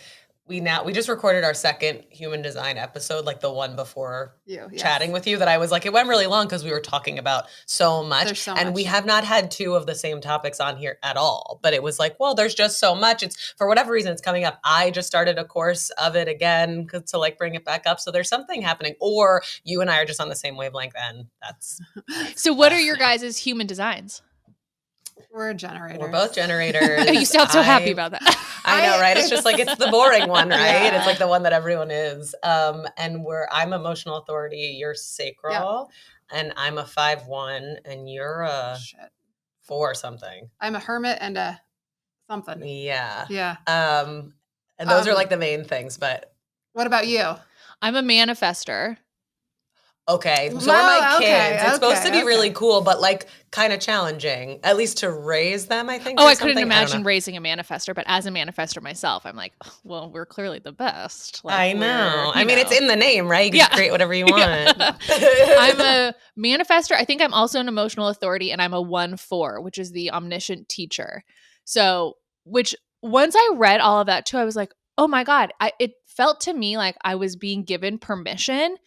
[SPEAKER 5] we just recorded our second human design episode, like the one before
[SPEAKER 7] Yes.
[SPEAKER 5] chatting with you, that I was like, it went really long because we were talking about so much.
[SPEAKER 7] There's so
[SPEAKER 5] and
[SPEAKER 7] much.
[SPEAKER 5] we have not had two of the same topics on here at all. But it was like, well, there's just so much. It's for whatever reason it's coming up. I just started a course of it again to like bring it back up. So there's something happening, or you and I are just on the same wavelength, and that's
[SPEAKER 6] So what are your guys' human designs?
[SPEAKER 7] We're generators.
[SPEAKER 5] we're both generators.
[SPEAKER 6] You sound so happy about that.
[SPEAKER 5] I know, right? It's just like, it's the boring one, right?
[SPEAKER 7] Yeah.
[SPEAKER 5] It's like the one that everyone is. And I'm emotional authority, you're sacral, and I'm a 5-1, and you're a
[SPEAKER 7] Shit.
[SPEAKER 5] 4 something.
[SPEAKER 7] I'm a hermit and a something.
[SPEAKER 5] Yeah.
[SPEAKER 7] Yeah.
[SPEAKER 5] And those are like the main things, but
[SPEAKER 7] What about you?
[SPEAKER 6] I'm a manifester.
[SPEAKER 5] okay. So
[SPEAKER 7] Well,
[SPEAKER 5] are my
[SPEAKER 7] okay,
[SPEAKER 5] kids. It's supposed to be
[SPEAKER 7] okay.
[SPEAKER 5] really cool, but like kind of challenging, at least to raise them, I think.
[SPEAKER 6] Oh,
[SPEAKER 5] or
[SPEAKER 6] I couldn't
[SPEAKER 5] something. don't
[SPEAKER 6] imagine
[SPEAKER 5] know.
[SPEAKER 6] raising a manifester, but as a manifester myself, I'm like, well, we're clearly the best. Like,
[SPEAKER 5] I know.
[SPEAKER 6] we're,
[SPEAKER 5] I mean, it's
[SPEAKER 6] know.
[SPEAKER 5] in the name, right? You can
[SPEAKER 6] Yeah.
[SPEAKER 5] just create whatever you want.
[SPEAKER 6] I'm a manifester. I think I'm also an emotional authority, and I'm a 1-4, which is the omniscient teacher. So, which once I read all of that too, I was like, oh my God. It felt to me like I was being given permission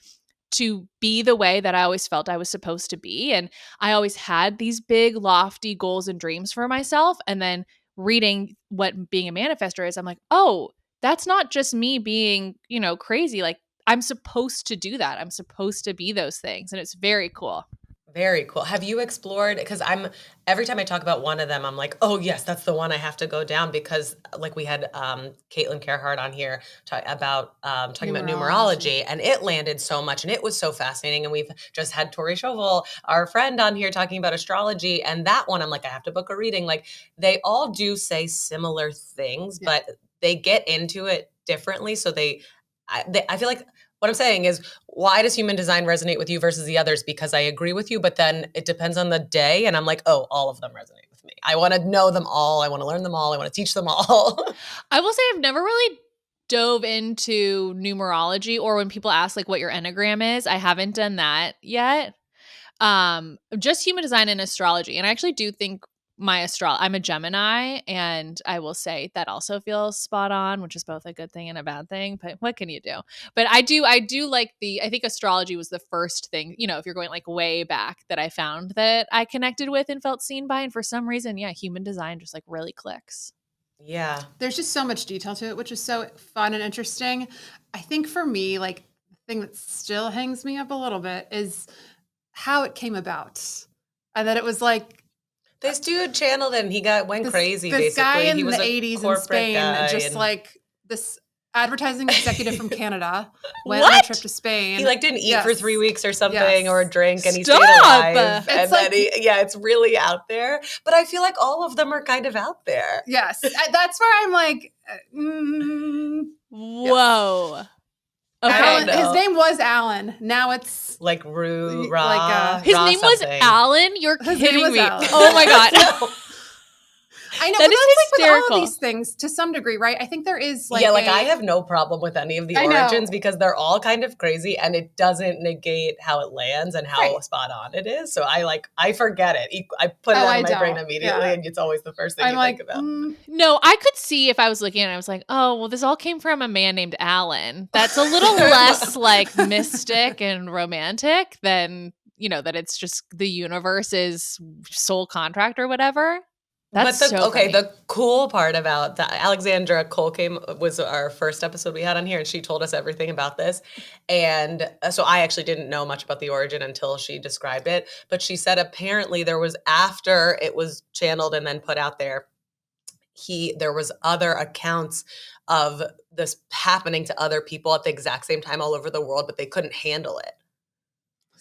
[SPEAKER 6] to be the way that I always felt I was supposed to be. And I always had these big, lofty goals and dreams for myself. And then reading what being a manifester is, I'm like, oh, that's not just me being, crazy. Like, I'm supposed to do that. I'm supposed to be those things. And it's very cool.
[SPEAKER 5] Very cool. Have you explored, because every time I talk about one of them, I'm like, oh yes, that's the one I have to go down, because like we had Caitlin Carhart on here talking about numerology, and it landed so much, and it was so fascinating. And we've just had Tori Chauvel, our friend, on here talking about astrology, and that one, I'm like, I have to book a reading. Like, they all do say similar things, but they get into it differently. So I feel like what I'm saying is, why does human design resonate with you versus the others? Because I agree with you, but then it depends on the day. And I'm like, oh, all of them resonate with me. I want to know them all. I want to learn them all. I want to teach them all.
[SPEAKER 6] I will say I've never really dove into numerology, or when people ask like what your enneagram is, I haven't done that yet. Just human design and astrology. And I actually do think I'm a Gemini, and I will say that also feels spot on, which is both a good thing and a bad thing, but what can you do? But I do like I think astrology was the first thing, if you're going like way back, that I found that I connected with and felt seen by. And for some reason, human design just like really clicks.
[SPEAKER 5] Yeah.
[SPEAKER 7] There's just so much detail to it, which is so fun and interesting. I think for me, like, the thing that still hangs me up a little bit is how it came about. And that it was like,
[SPEAKER 5] This dude channeled it, and he went crazy,
[SPEAKER 7] this
[SPEAKER 5] basically.
[SPEAKER 7] guy in
[SPEAKER 5] He was
[SPEAKER 7] the
[SPEAKER 5] a
[SPEAKER 7] 80s in
[SPEAKER 5] corporate
[SPEAKER 7] Spain,
[SPEAKER 5] guy,
[SPEAKER 7] just
[SPEAKER 5] and
[SPEAKER 7] like this advertising executive from Canada went
[SPEAKER 6] What?
[SPEAKER 7] on a trip to Spain.
[SPEAKER 5] he like didn't eat for
[SPEAKER 7] Yes.
[SPEAKER 5] 3 weeks or something,
[SPEAKER 7] Yes.
[SPEAKER 5] or drink, and he
[SPEAKER 6] Stop!
[SPEAKER 5] stayed alive.
[SPEAKER 6] It's
[SPEAKER 5] And
[SPEAKER 7] like-
[SPEAKER 5] then it's really out there. But I feel like all of them are kind of out there.
[SPEAKER 7] Yes. That's where I'm like,
[SPEAKER 6] Whoa. Okay.
[SPEAKER 5] Alan-
[SPEAKER 7] Alan, his
[SPEAKER 5] know.
[SPEAKER 7] name was Alan. Now it's
[SPEAKER 5] Like Rue,
[SPEAKER 7] Like,
[SPEAKER 5] Ra,
[SPEAKER 6] His
[SPEAKER 5] Ra
[SPEAKER 6] name was
[SPEAKER 5] something.
[SPEAKER 6] Alan? You're
[SPEAKER 7] His name
[SPEAKER 6] kidding
[SPEAKER 7] was
[SPEAKER 6] me.
[SPEAKER 7] Alan.
[SPEAKER 6] Oh my God.
[SPEAKER 7] I know,
[SPEAKER 6] That
[SPEAKER 7] but
[SPEAKER 6] is
[SPEAKER 7] that's like with all
[SPEAKER 6] hysterical.
[SPEAKER 7] of these things to some degree, right? I think there is like
[SPEAKER 5] I have no problem with any of the
[SPEAKER 7] I know.
[SPEAKER 5] origins, because they're all kind of crazy, and it doesn't negate how it lands and how
[SPEAKER 7] Right.
[SPEAKER 5] spot on it is. So I forget it. I put it
[SPEAKER 7] Oh,
[SPEAKER 5] out
[SPEAKER 7] I
[SPEAKER 5] of my brain
[SPEAKER 7] don't.
[SPEAKER 5] immediately,
[SPEAKER 7] Yeah.
[SPEAKER 5] and it's always the first thing
[SPEAKER 7] I'm
[SPEAKER 5] you
[SPEAKER 7] like,
[SPEAKER 5] think about.
[SPEAKER 6] No, I could see if I was looking at it, I was like, oh, well, this all came from a man named Alan. That's a little less like mystic and romantic than, that it's just the universe's soul contract or whatever. That's
[SPEAKER 5] But
[SPEAKER 6] so funny.
[SPEAKER 5] the cool part about that, Alexandra Cole was our first episode we had on here, and she told us everything about this. And so I actually didn't know much about the origin until she described it. But she said apparently there was, after it was channeled and then put out there, there was other accounts of this happening to other people at the exact same time all over the world, but they couldn't handle it.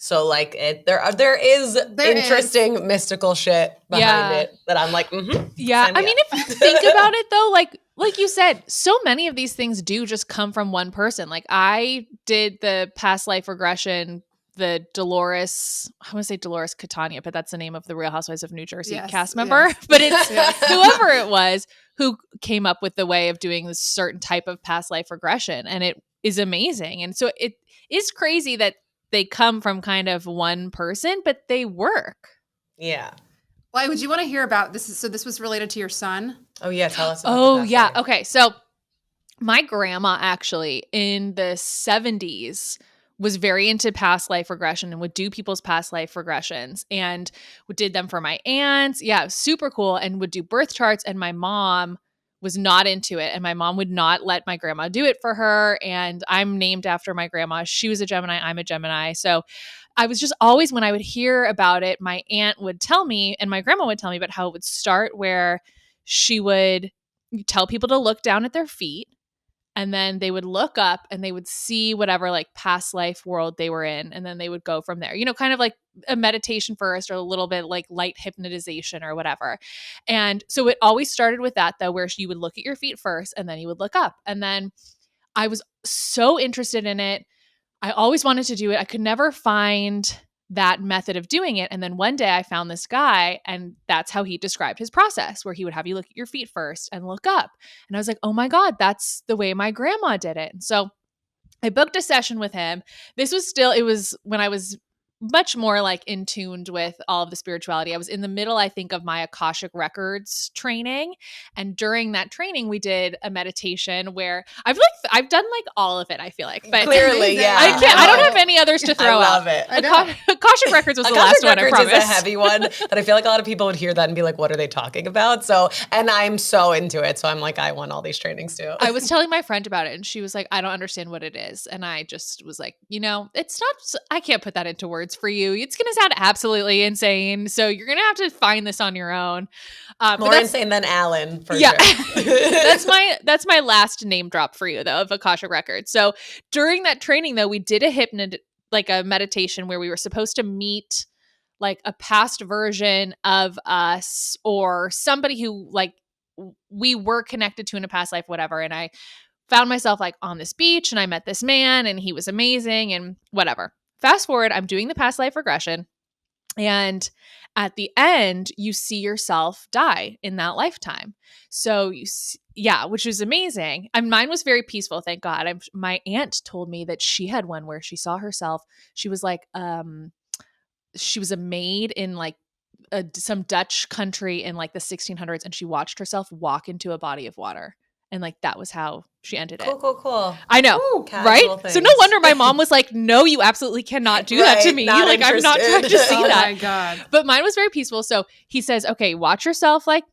[SPEAKER 5] So like there is interesting mystical shit behind it that I'm like,
[SPEAKER 6] Yeah.
[SPEAKER 5] sign me
[SPEAKER 6] I mean,
[SPEAKER 5] up.
[SPEAKER 6] if you think about it though, like you said, so many of these things do just come from one person. Like I did the past life regression, the Dolores, I want to say Dolores Catania, but that's the name of the Real Housewives of New Jersey
[SPEAKER 7] Yes,
[SPEAKER 6] cast member.
[SPEAKER 7] yes.
[SPEAKER 6] But it's
[SPEAKER 7] Yes.
[SPEAKER 6] whoever it was who came up with the way of doing this certain type of past life regression. And it is amazing. And so it is crazy that they come from kind of one person, but they work.
[SPEAKER 5] Yeah.
[SPEAKER 7] Why would you want to hear about this? So this was related to your son.
[SPEAKER 5] Oh yeah, tell us about
[SPEAKER 6] Oh
[SPEAKER 5] the past
[SPEAKER 6] yeah.
[SPEAKER 5] life.
[SPEAKER 6] Okay. So My grandma actually in the 70s was very into past life regression and would do people's past life regressions and did them for my aunts. Yeah, it was super cool, and would do birth charts. And my mom was not into it. And my mom would not let my grandma do it for her. And I'm named after my grandma. She was a Gemini. I'm a Gemini. So I was just always, when I would hear about it, my aunt would tell me and my grandma would tell me about how it would start, where she would tell people to look down at their feet. And then they would look up and they would see whatever like past life world they were in. And then they would go from there, kind of like a meditation first, or a little bit like light hypnotization or whatever. And so it always started with that, though, where you would look at your feet first and then you would look up. And then I was so interested in it. I always wanted to do it. I could never find that method of doing it. And then one day I found this guy, and that's how he described his process, where he would have you look at your feet first and look up. And I was like, oh my God, that's the way my grandma did it. And so I booked a session with him. It was when I was much more like in tuned with all of the spirituality. I was in the middle, I think, of my Akashic Records training. And during that training, we did a meditation where I've done like all of it, I feel like. But
[SPEAKER 5] Clearly, yeah.
[SPEAKER 6] I don't have any others to throw out.
[SPEAKER 5] I love it.
[SPEAKER 6] Akashic Records was the last one, I promise.
[SPEAKER 5] Is a heavy one that I feel like a lot of people would hear that and be like, what are they talking about? So, and I'm so into it. So I'm like, I want all these trainings too.
[SPEAKER 6] I was telling my friend about it and she was like, I don't understand what it is. And I just was like, it's not, I can't put that into words for you. It's going to sound absolutely insane. So you're going to have to find this on your own.
[SPEAKER 5] More insane than Alan, for
[SPEAKER 6] sure. That's my last name drop for you, though, of Akashic Records. So during that training, though, we did a meditation where we were supposed to meet like a past version of us, or somebody who like we were connected to in a past life, whatever. And I found myself like on this beach and I met this man and he was amazing and whatever. Fast forward, I'm doing the past life regression, and at the end, you see yourself die in that lifetime. So which was amazing. Mine was very peaceful, thank God. My aunt told me that she had one where she saw herself. She was like, she was a maid in like some Dutch country in like the 1600s, and she watched herself walk into a body of water. And like that was how she ended it.
[SPEAKER 5] Cool.
[SPEAKER 6] I know, right?
[SPEAKER 5] Things.
[SPEAKER 6] So no wonder my mom was like, "No, you absolutely cannot do that to me. Like I'm not trying to see that."
[SPEAKER 7] Oh my God!
[SPEAKER 6] But mine was very peaceful. So he says, "Okay, watch yourself like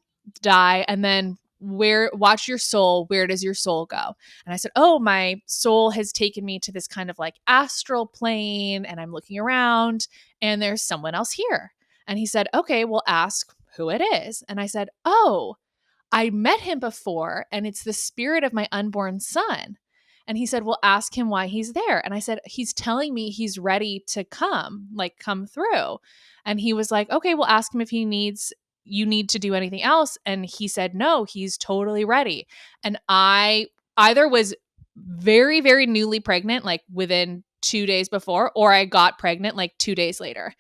[SPEAKER 6] die, and then watch your soul. Where does your soul go?" And I said, "Oh, my soul has taken me to this kind of like astral plane, and I'm looking around, and there's someone else here." And he said, "Okay, well, ask who it is." And I said, "Oh, I met him before, and it's the spirit of my unborn son." And he said, "Well, ask him why he's there." And I said, "He's telling me he's ready to come through." And he was like, "Okay, well, ask him if you need to do anything else." And he said, "No, he's totally ready." And I either was very, very newly pregnant, like within 2 days before, or I got pregnant like 2 days later.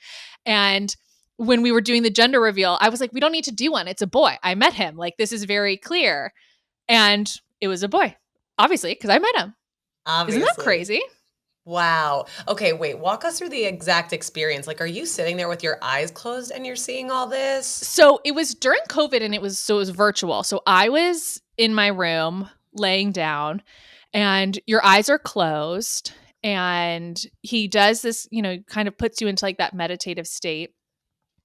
[SPEAKER 6] And when we were doing the gender reveal, I was like, we don't need to do one. It's a boy. I met him. Like, this is very clear. And it was a boy, obviously, because I met him.
[SPEAKER 5] Obviously.
[SPEAKER 6] Isn't that crazy?
[SPEAKER 5] Wow. Okay, wait, walk us through the exact experience. Like, are you sitting there with your eyes closed and you're seeing all this?
[SPEAKER 6] So it was during COVID, and it was virtual. So I was in my room laying down, and your eyes are closed, and he does this, kind of puts you into like that meditative state.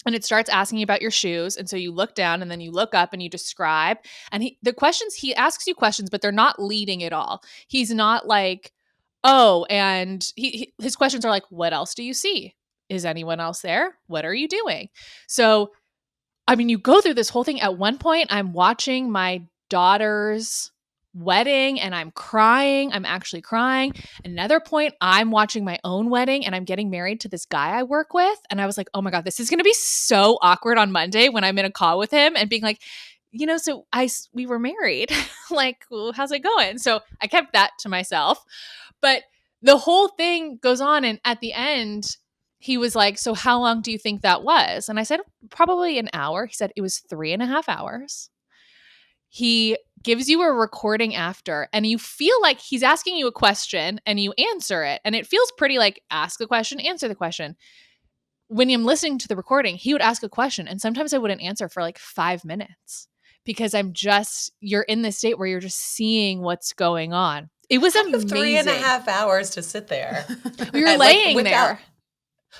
[SPEAKER 6] And it starts asking you about your shoes. And so you look down and then you look up and you describe. And he asks you questions, but they're not leading at all. He's not like, oh, and his questions are like, what else do you see? Is anyone else there? What are you doing? So, you go through this whole thing. At one point, I'm watching my daughter's wedding and I'm crying. I'm actually crying. Another point, I'm watching my own wedding and I'm getting married to this guy I work with. And I was like, oh my God, this is going to be so awkward on Monday when I'm in a call with him and being like, so we were married. Like, well, how's it going? So I kept that to myself. But the whole thing goes on. And at the end, he was like, so how long do you think that was? And I said, probably an hour. He said it was 3.5 hours. He gives you a recording after, and you feel like he's asking you a question and you answer it. And it feels pretty like ask a question, answer the question. When I'm listening to the recording, he would ask a question, and sometimes I wouldn't answer for like 5 minutes because you're in this state where you're just seeing what's going on. It was amazing.
[SPEAKER 5] 3.5 hours to sit there.
[SPEAKER 6] You're
[SPEAKER 5] And,
[SPEAKER 6] laying there.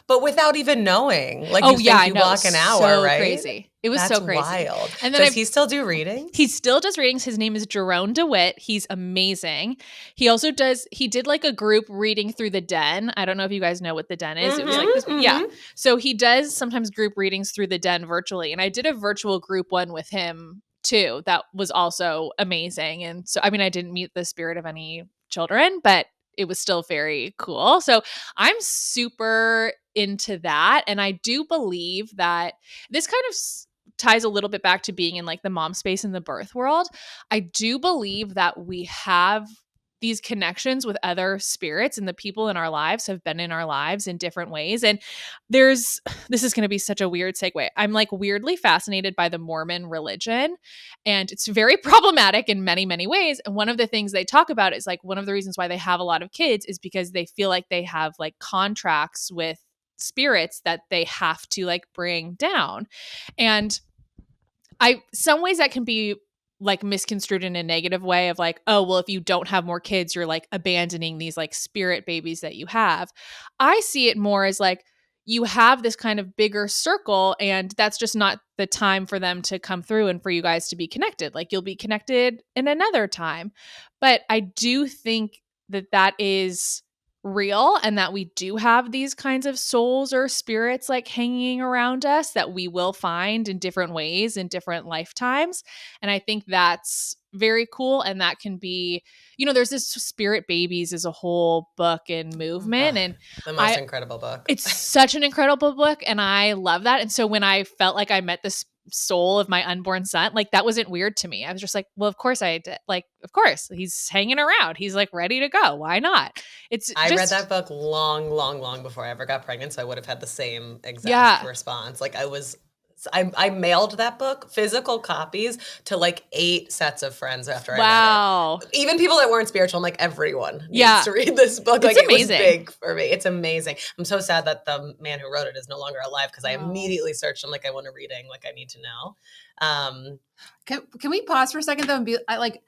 [SPEAKER 5] But without even knowing. Like,
[SPEAKER 6] Oh,
[SPEAKER 5] you
[SPEAKER 6] yeah,
[SPEAKER 5] think
[SPEAKER 6] I
[SPEAKER 5] you
[SPEAKER 6] know.
[SPEAKER 5] block an hour,
[SPEAKER 6] So
[SPEAKER 5] right?
[SPEAKER 6] crazy. It was
[SPEAKER 5] That's
[SPEAKER 6] so crazy.
[SPEAKER 5] wild.
[SPEAKER 6] And then
[SPEAKER 5] Does he still do readings?
[SPEAKER 6] He still does readings. His name is Jeroen De Wit. He's amazing. He also did like a group reading through the Den. I don't know if you guys know what the Den is. It was like this. Yeah. So he does sometimes group readings through the Den virtually. And I did a virtual group one with him too. That was also amazing. And so, I mean, I didn't meet the spirit of any children, but it was still very cool. So I'm super into that. And I do believe that this kind of ties a little bit back to being in like the mom space in the birth world. I do believe that we have these connections with other spirits, and the people in our lives have been in our lives in different ways. And this is going to be such a weird segue. I'm like weirdly fascinated by the Mormon religion, and it's very problematic in many, many ways. And one of the things they talk about is like one of the reasons why they have a lot of kids is because they feel like they have like contracts with spirits that they have to like bring down. And some ways that can be like misconstrued in a negative way of like, oh, well, if you don't have more kids, you're like abandoning these like spirit babies that you have. I see it more as like you have this kind of bigger circle, and that's just not the time for them to come through and for you guys to be connected. Like you'll be connected in another time. But I do think that is real, and that we do have these kinds of souls or spirits like hanging around us that we will find in different ways in different lifetimes. And I think that's very cool. And that can be, there's this Spirit Babies is a whole book and movement, and
[SPEAKER 5] the most incredible book.
[SPEAKER 6] It's such an incredible book, and I love that. And so when I felt like I met this soul of my unborn son, like that wasn't weird to me. I was just like, well, of course I did. Like, of course he's hanging around. He's like ready to go. Why not?
[SPEAKER 5] I read that book long before I ever got pregnant, so I would have had the same exact response. Like I mailed that book, physical copies, to like 8 sets of friends after I read it. Even people that weren't spiritual, I'm like, everyone needs to read this book. Like, amazing. It was big for me. It's amazing. I'm so sad that the man who wrote it is no longer alive, because I immediately searched him. Like, I want a reading. Like, I need to know.
[SPEAKER 7] Can we pause for a second though and be like,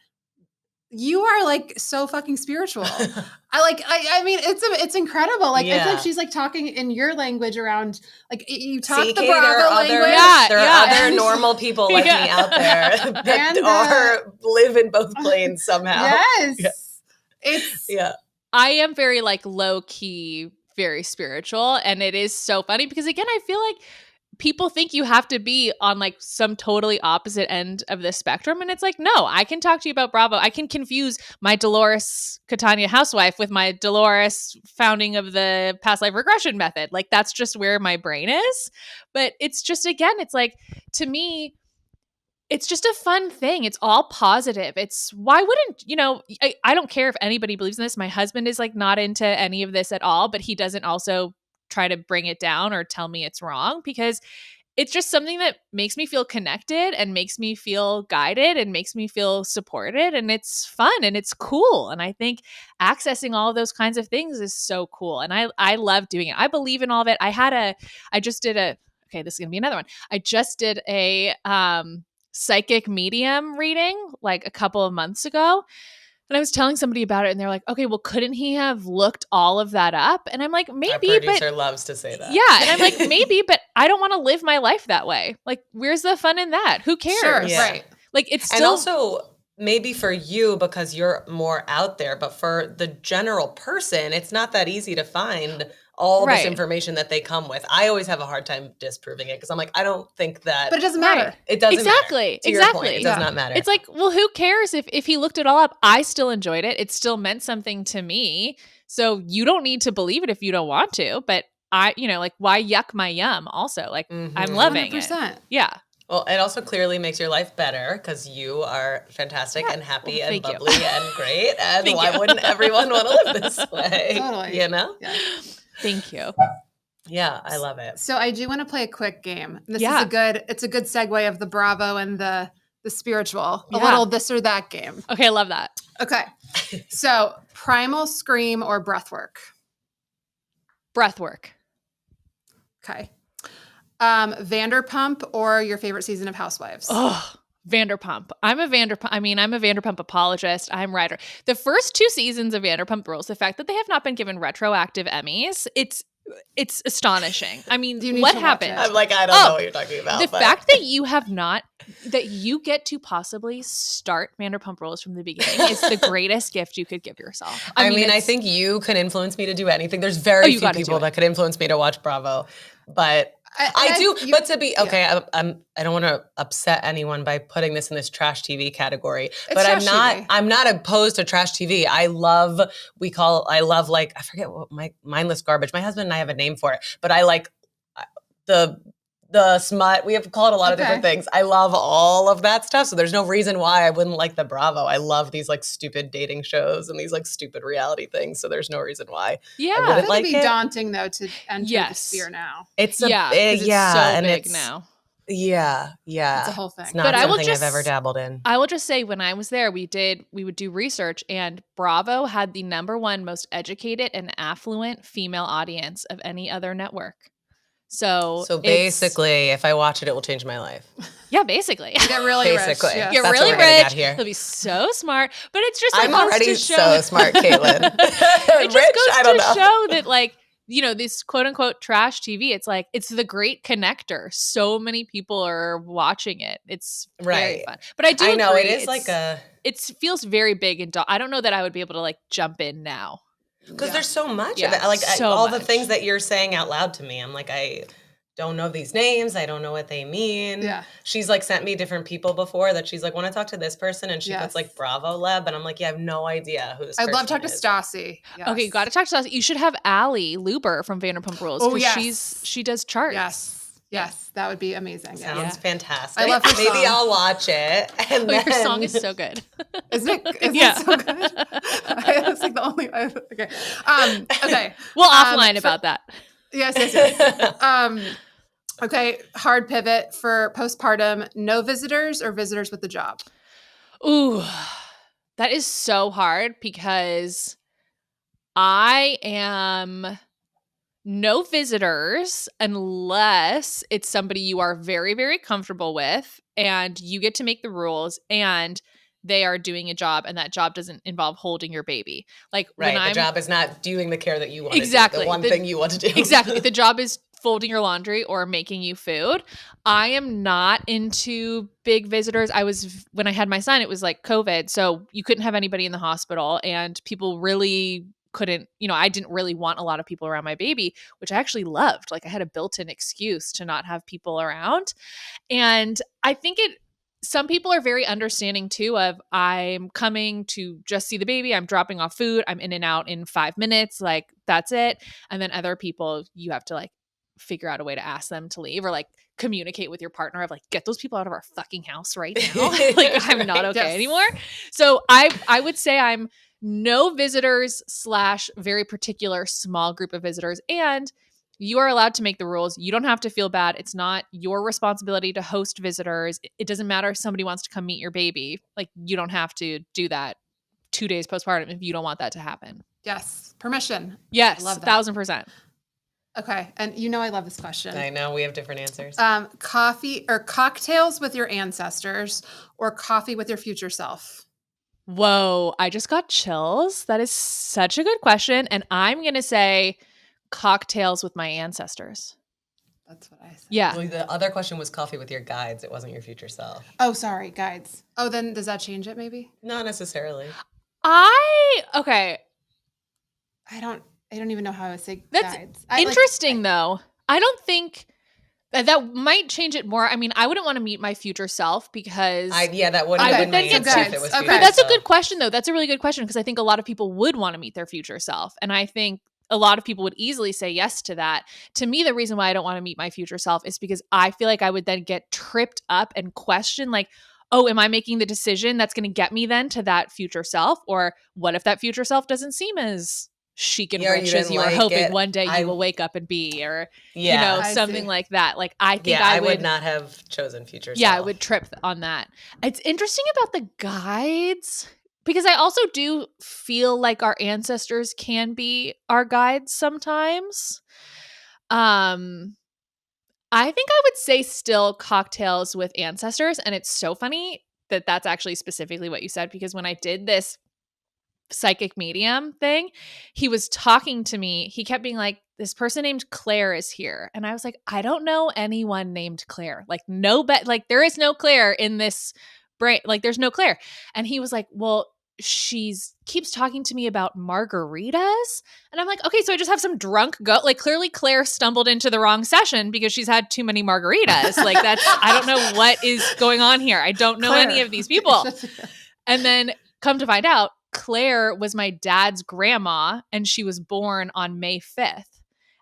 [SPEAKER 7] you are like so fucking spiritual. I mean, it's incredible. Like, I feel like she's like talking in your language around, like you talk the Bravo language.
[SPEAKER 5] There are other normal people like me out there that live in both planes somehow.
[SPEAKER 7] Yes.
[SPEAKER 6] I am very like low key, very spiritual. And it is so funny because again, I feel like people think you have to be on like some totally opposite end of the spectrum. And it's like, no, I can talk to you about Bravo. I can confuse my Dolores Catania housewife with my Dolores founding of the past life regression method. Like that's just where my brain is. But it's just, again, it's like, to me, it's just a fun thing. It's all positive. It's why wouldn't, I don't care if anybody believes in this. My husband is like not into any of this at all, but he doesn't also try to bring it down or tell me it's wrong, because it's just something that makes me feel connected and makes me feel guided and makes me feel supported, and it's fun and it's cool. And I think accessing all of those kinds of things is so cool. And I love doing it. I believe in all of it. This is going to be another one. I just did a psychic medium reading like a couple of months ago. And I was telling somebody about it, and they're like, okay, well, couldn't he have looked all of that up? And I'm like, maybe.
[SPEAKER 5] Our producer loves to say that.
[SPEAKER 6] Yeah. And I'm like, maybe, but I don't want to live my life that way. Like, where's the fun in that? Who cares?
[SPEAKER 7] Sure, right.
[SPEAKER 6] Like, it's still.
[SPEAKER 5] And also, maybe for you, because you're more out there, but for the general person, it's not that easy to find all this information that they come with. I always have a hard time disproving it because I'm like, I don't think that.
[SPEAKER 7] But it doesn't matter.
[SPEAKER 5] It doesn't
[SPEAKER 6] exactly.
[SPEAKER 5] matter. To your point, it does not matter.
[SPEAKER 6] It's like, well, who cares if he looked it all up? I still enjoyed it. It still meant something to me. So you don't need to believe it if you don't want to. But I, like, why yuck my yum? Also, like, I'm loving
[SPEAKER 7] 100%.
[SPEAKER 6] it. Yeah.
[SPEAKER 5] Well, it also clearly makes your life better because you are fantastic and happy and bubbly and great. And why wouldn't everyone want to live this way?
[SPEAKER 7] Totally.
[SPEAKER 5] Yeah.
[SPEAKER 6] Thank you.
[SPEAKER 5] Yeah, I love it.
[SPEAKER 7] So I do want to play a quick game. This is a good segue of the Bravo and the spiritual. A little this or that game.
[SPEAKER 6] Okay, I love that.
[SPEAKER 7] Okay. So primal scream or breathwork?
[SPEAKER 6] Breathwork.
[SPEAKER 7] Okay. Vanderpump or your favorite season of Housewives?
[SPEAKER 6] Oh, Vanderpump. I'm a Vanderpump apologist. I'm writer. The first 2 seasons of Vanderpump Rules, the fact that they have not been given retroactive Emmys, it's astonishing. I mean,
[SPEAKER 7] You need
[SPEAKER 6] what
[SPEAKER 7] to watch
[SPEAKER 6] happened?
[SPEAKER 7] it.
[SPEAKER 5] I'm like, I don't know what you're talking about.
[SPEAKER 6] The
[SPEAKER 5] but-
[SPEAKER 6] fact that you have not, that you get to possibly start Vanderpump Rules from the beginning is the greatest gift you could give yourself.
[SPEAKER 5] I mean, I
[SPEAKER 6] it's-
[SPEAKER 5] think you can influence me to do anything. There's very
[SPEAKER 6] you
[SPEAKER 5] few
[SPEAKER 6] gotta do
[SPEAKER 5] people
[SPEAKER 6] it.
[SPEAKER 5] that could influence me to watch Bravo, but I do. But to be okay, I don't want to upset anyone by putting this in this trash TV category. But
[SPEAKER 7] trash TV.
[SPEAKER 5] I'm not opposed to trash TV. I love like, I forget what mindless garbage. My husband and I have a name for it, but I like the smut. We have called it a lot of different things. I love all of that stuff. So there's no reason why I wouldn't like the Bravo. I love these like stupid dating shows and these like stupid reality things. So there's no reason why.
[SPEAKER 6] Yeah.
[SPEAKER 5] I
[SPEAKER 7] I
[SPEAKER 5] wouldn't
[SPEAKER 7] feel
[SPEAKER 5] like
[SPEAKER 7] it'd be
[SPEAKER 5] it.
[SPEAKER 7] daunting though to enter the
[SPEAKER 6] Yes.
[SPEAKER 7] sphere now.
[SPEAKER 5] It's
[SPEAKER 6] it's so
[SPEAKER 5] and
[SPEAKER 6] big
[SPEAKER 5] it's
[SPEAKER 6] now.
[SPEAKER 5] Yeah.
[SPEAKER 7] It's a whole thing.
[SPEAKER 5] It's not
[SPEAKER 6] But I will
[SPEAKER 5] something
[SPEAKER 6] just-
[SPEAKER 5] I've ever dabbled in.
[SPEAKER 6] I will just say, when I was there, we would do research, and Bravo had the #1 most educated and affluent female audience of any other network. So
[SPEAKER 5] Basically, if I watch it, it will change my life.
[SPEAKER 6] yeah, basically.
[SPEAKER 7] You get really
[SPEAKER 5] Basically.
[SPEAKER 7] rich. Yeah.
[SPEAKER 6] Get
[SPEAKER 5] That's
[SPEAKER 6] really
[SPEAKER 5] what we're getting
[SPEAKER 6] rich.
[SPEAKER 5] at here.
[SPEAKER 6] He'll be so smart. But it's just like
[SPEAKER 5] I'm
[SPEAKER 6] goes
[SPEAKER 5] already
[SPEAKER 6] to show,
[SPEAKER 5] so smart, Caitlin.
[SPEAKER 6] it just
[SPEAKER 5] Rich?
[SPEAKER 6] goes
[SPEAKER 5] I don't
[SPEAKER 6] to
[SPEAKER 5] know.
[SPEAKER 6] show that, like, you know, this quote unquote trash TV, it's like, it's the great connector. So many people are watching it. It's very
[SPEAKER 5] Right.
[SPEAKER 6] fun. But I do
[SPEAKER 5] I know
[SPEAKER 6] agree,
[SPEAKER 5] it is like
[SPEAKER 6] it feels very big, and I don't know that I would be able to like jump in now.
[SPEAKER 5] because there's so much
[SPEAKER 6] Yeah,
[SPEAKER 5] of it. Like
[SPEAKER 6] so
[SPEAKER 5] all the
[SPEAKER 6] much.
[SPEAKER 5] things that you're saying out loud to me, I'm like, I don't know these names. I don't know what they mean.
[SPEAKER 7] Yeah.
[SPEAKER 5] She's like sent me different people before that she's like, want to talk to this person, and she
[SPEAKER 7] Yes.
[SPEAKER 5] puts like Bravo Lab, and I'm like, yeah, I have no idea who this
[SPEAKER 7] I'd
[SPEAKER 5] person
[SPEAKER 7] love to talk to
[SPEAKER 5] is.
[SPEAKER 7] Stassi. Yes.
[SPEAKER 6] Okay, you got to talk to us. You should have Allie Luber from Vanderpump Rules.
[SPEAKER 7] Oh,
[SPEAKER 6] 'cause
[SPEAKER 7] yes.
[SPEAKER 6] she does charts.
[SPEAKER 7] Yes, that would be amazing.
[SPEAKER 5] Sounds
[SPEAKER 7] Yeah.
[SPEAKER 5] fantastic.
[SPEAKER 7] I love her
[SPEAKER 5] Maybe
[SPEAKER 7] song.
[SPEAKER 5] I'll watch it. And
[SPEAKER 6] Oh, your
[SPEAKER 5] then-
[SPEAKER 6] song is so good.
[SPEAKER 7] Isn't it? Isn't
[SPEAKER 6] Yeah.
[SPEAKER 7] it so good? It's like the only. Okay. Okay.
[SPEAKER 6] We'll offline about that.
[SPEAKER 7] Yes. Okay. Hard pivot for postpartum. No visitors or visitors with the job.
[SPEAKER 6] Ooh, that is so hard because I am no visitors unless it's somebody you are very, very comfortable with and you get to make the rules and they are doing a job and that job doesn't involve holding your baby. Like
[SPEAKER 5] Right,
[SPEAKER 6] when
[SPEAKER 5] the
[SPEAKER 6] I'm
[SPEAKER 5] job is not doing the care that you want
[SPEAKER 6] Exactly.
[SPEAKER 5] to do. The one thing you want to do.
[SPEAKER 6] Exactly. The job is folding your laundry or making you food. I am not into big visitors. When I had my son, it was like COVID. So you couldn't have anybody in the hospital and people really couldn't, I didn't really want a lot of people around my baby, which I actually loved. Like I had a built-in excuse to not have people around. And I think some people are very understanding too of I'm coming to just see the baby. I'm dropping off food. I'm in and out in 5 minutes. Like that's it. And then other people, you have to like figure out a way to ask them to leave or like communicate with your partner of like, get those people out of our fucking house right now. Like I'm not okay
[SPEAKER 7] Yes.
[SPEAKER 6] anymore. So I would say I'm no visitors / very particular small group of visitors. And you are allowed to make the rules. You don't have to feel bad. It's not your responsibility to host visitors. It doesn't matter if somebody wants to come meet your baby. Like you don't have to do that 2 days postpartum if you don't want that to happen.
[SPEAKER 7] Yes. Permission.
[SPEAKER 6] Yes,
[SPEAKER 7] Love that.
[SPEAKER 6] 1000%.
[SPEAKER 7] Okay. And I love this question.
[SPEAKER 5] I know we have different answers.
[SPEAKER 7] Coffee or cocktails with your ancestors or coffee with your future self?
[SPEAKER 6] Whoa, I just got chills. That is such a good question. And I'm going to say cocktails with my ancestors.
[SPEAKER 7] That's what I said.
[SPEAKER 6] Yeah.
[SPEAKER 5] Well, the other question was coffee with your guides. It wasn't your future self.
[SPEAKER 7] Oh, sorry, guides. Oh, then does that change it maybe?
[SPEAKER 5] Not necessarily.
[SPEAKER 6] Okay.
[SPEAKER 7] I don't even know how I would say
[SPEAKER 6] That's
[SPEAKER 7] guides.
[SPEAKER 6] Interesting though. I don't think that might change it more. I mean, I wouldn't want to meet my future self because
[SPEAKER 5] That wouldn't
[SPEAKER 6] I
[SPEAKER 5] have
[SPEAKER 6] would
[SPEAKER 5] been my
[SPEAKER 6] then get
[SPEAKER 5] answer if
[SPEAKER 7] guides.
[SPEAKER 5] it was
[SPEAKER 7] Okay.
[SPEAKER 5] future
[SPEAKER 6] But that's a
[SPEAKER 5] self.
[SPEAKER 6] good question, though. That's a really good question because I think a lot of people would want to meet their future self. And I think a lot of people would easily say yes to that. To me, the reason why I don't want to meet my future self is because I feel like I would then get tripped up and question, like, oh, am I making the decision that's going to get me then to that future self? Or what if that future self doesn't seem as chic and
[SPEAKER 5] Yeah, or you
[SPEAKER 6] rich as
[SPEAKER 5] didn't
[SPEAKER 6] you were
[SPEAKER 5] like
[SPEAKER 6] hoping
[SPEAKER 5] it.
[SPEAKER 6] one day
[SPEAKER 5] I-
[SPEAKER 6] you will wake up and be, or,
[SPEAKER 5] Yeah.
[SPEAKER 7] I
[SPEAKER 6] something
[SPEAKER 7] see.
[SPEAKER 6] like that. Like, I think
[SPEAKER 5] Yeah,
[SPEAKER 6] I
[SPEAKER 5] I would not have chosen future self.
[SPEAKER 6] I would trip on that. It's interesting about the guides because I also do feel like our ancestors can be our guides sometimes. I think I would say still cocktails with ancestors. And it's so funny that that's actually specifically what you said, because when I did this psychic medium thing, he was talking to me. He kept being like, this person named Claire is here. And I was like, I don't know anyone named Claire. Like like there is no Claire in this brain. Like there's no Claire. And he was like, well, keeps talking to me about margaritas. And I'm like, okay, so I just have some drunk like clearly Claire stumbled into the wrong session because she's had too many margaritas. Like I don't know what is going on here. I don't know any of these people. And then come to find out, Claire was my dad's grandma, and she was born on May 5th.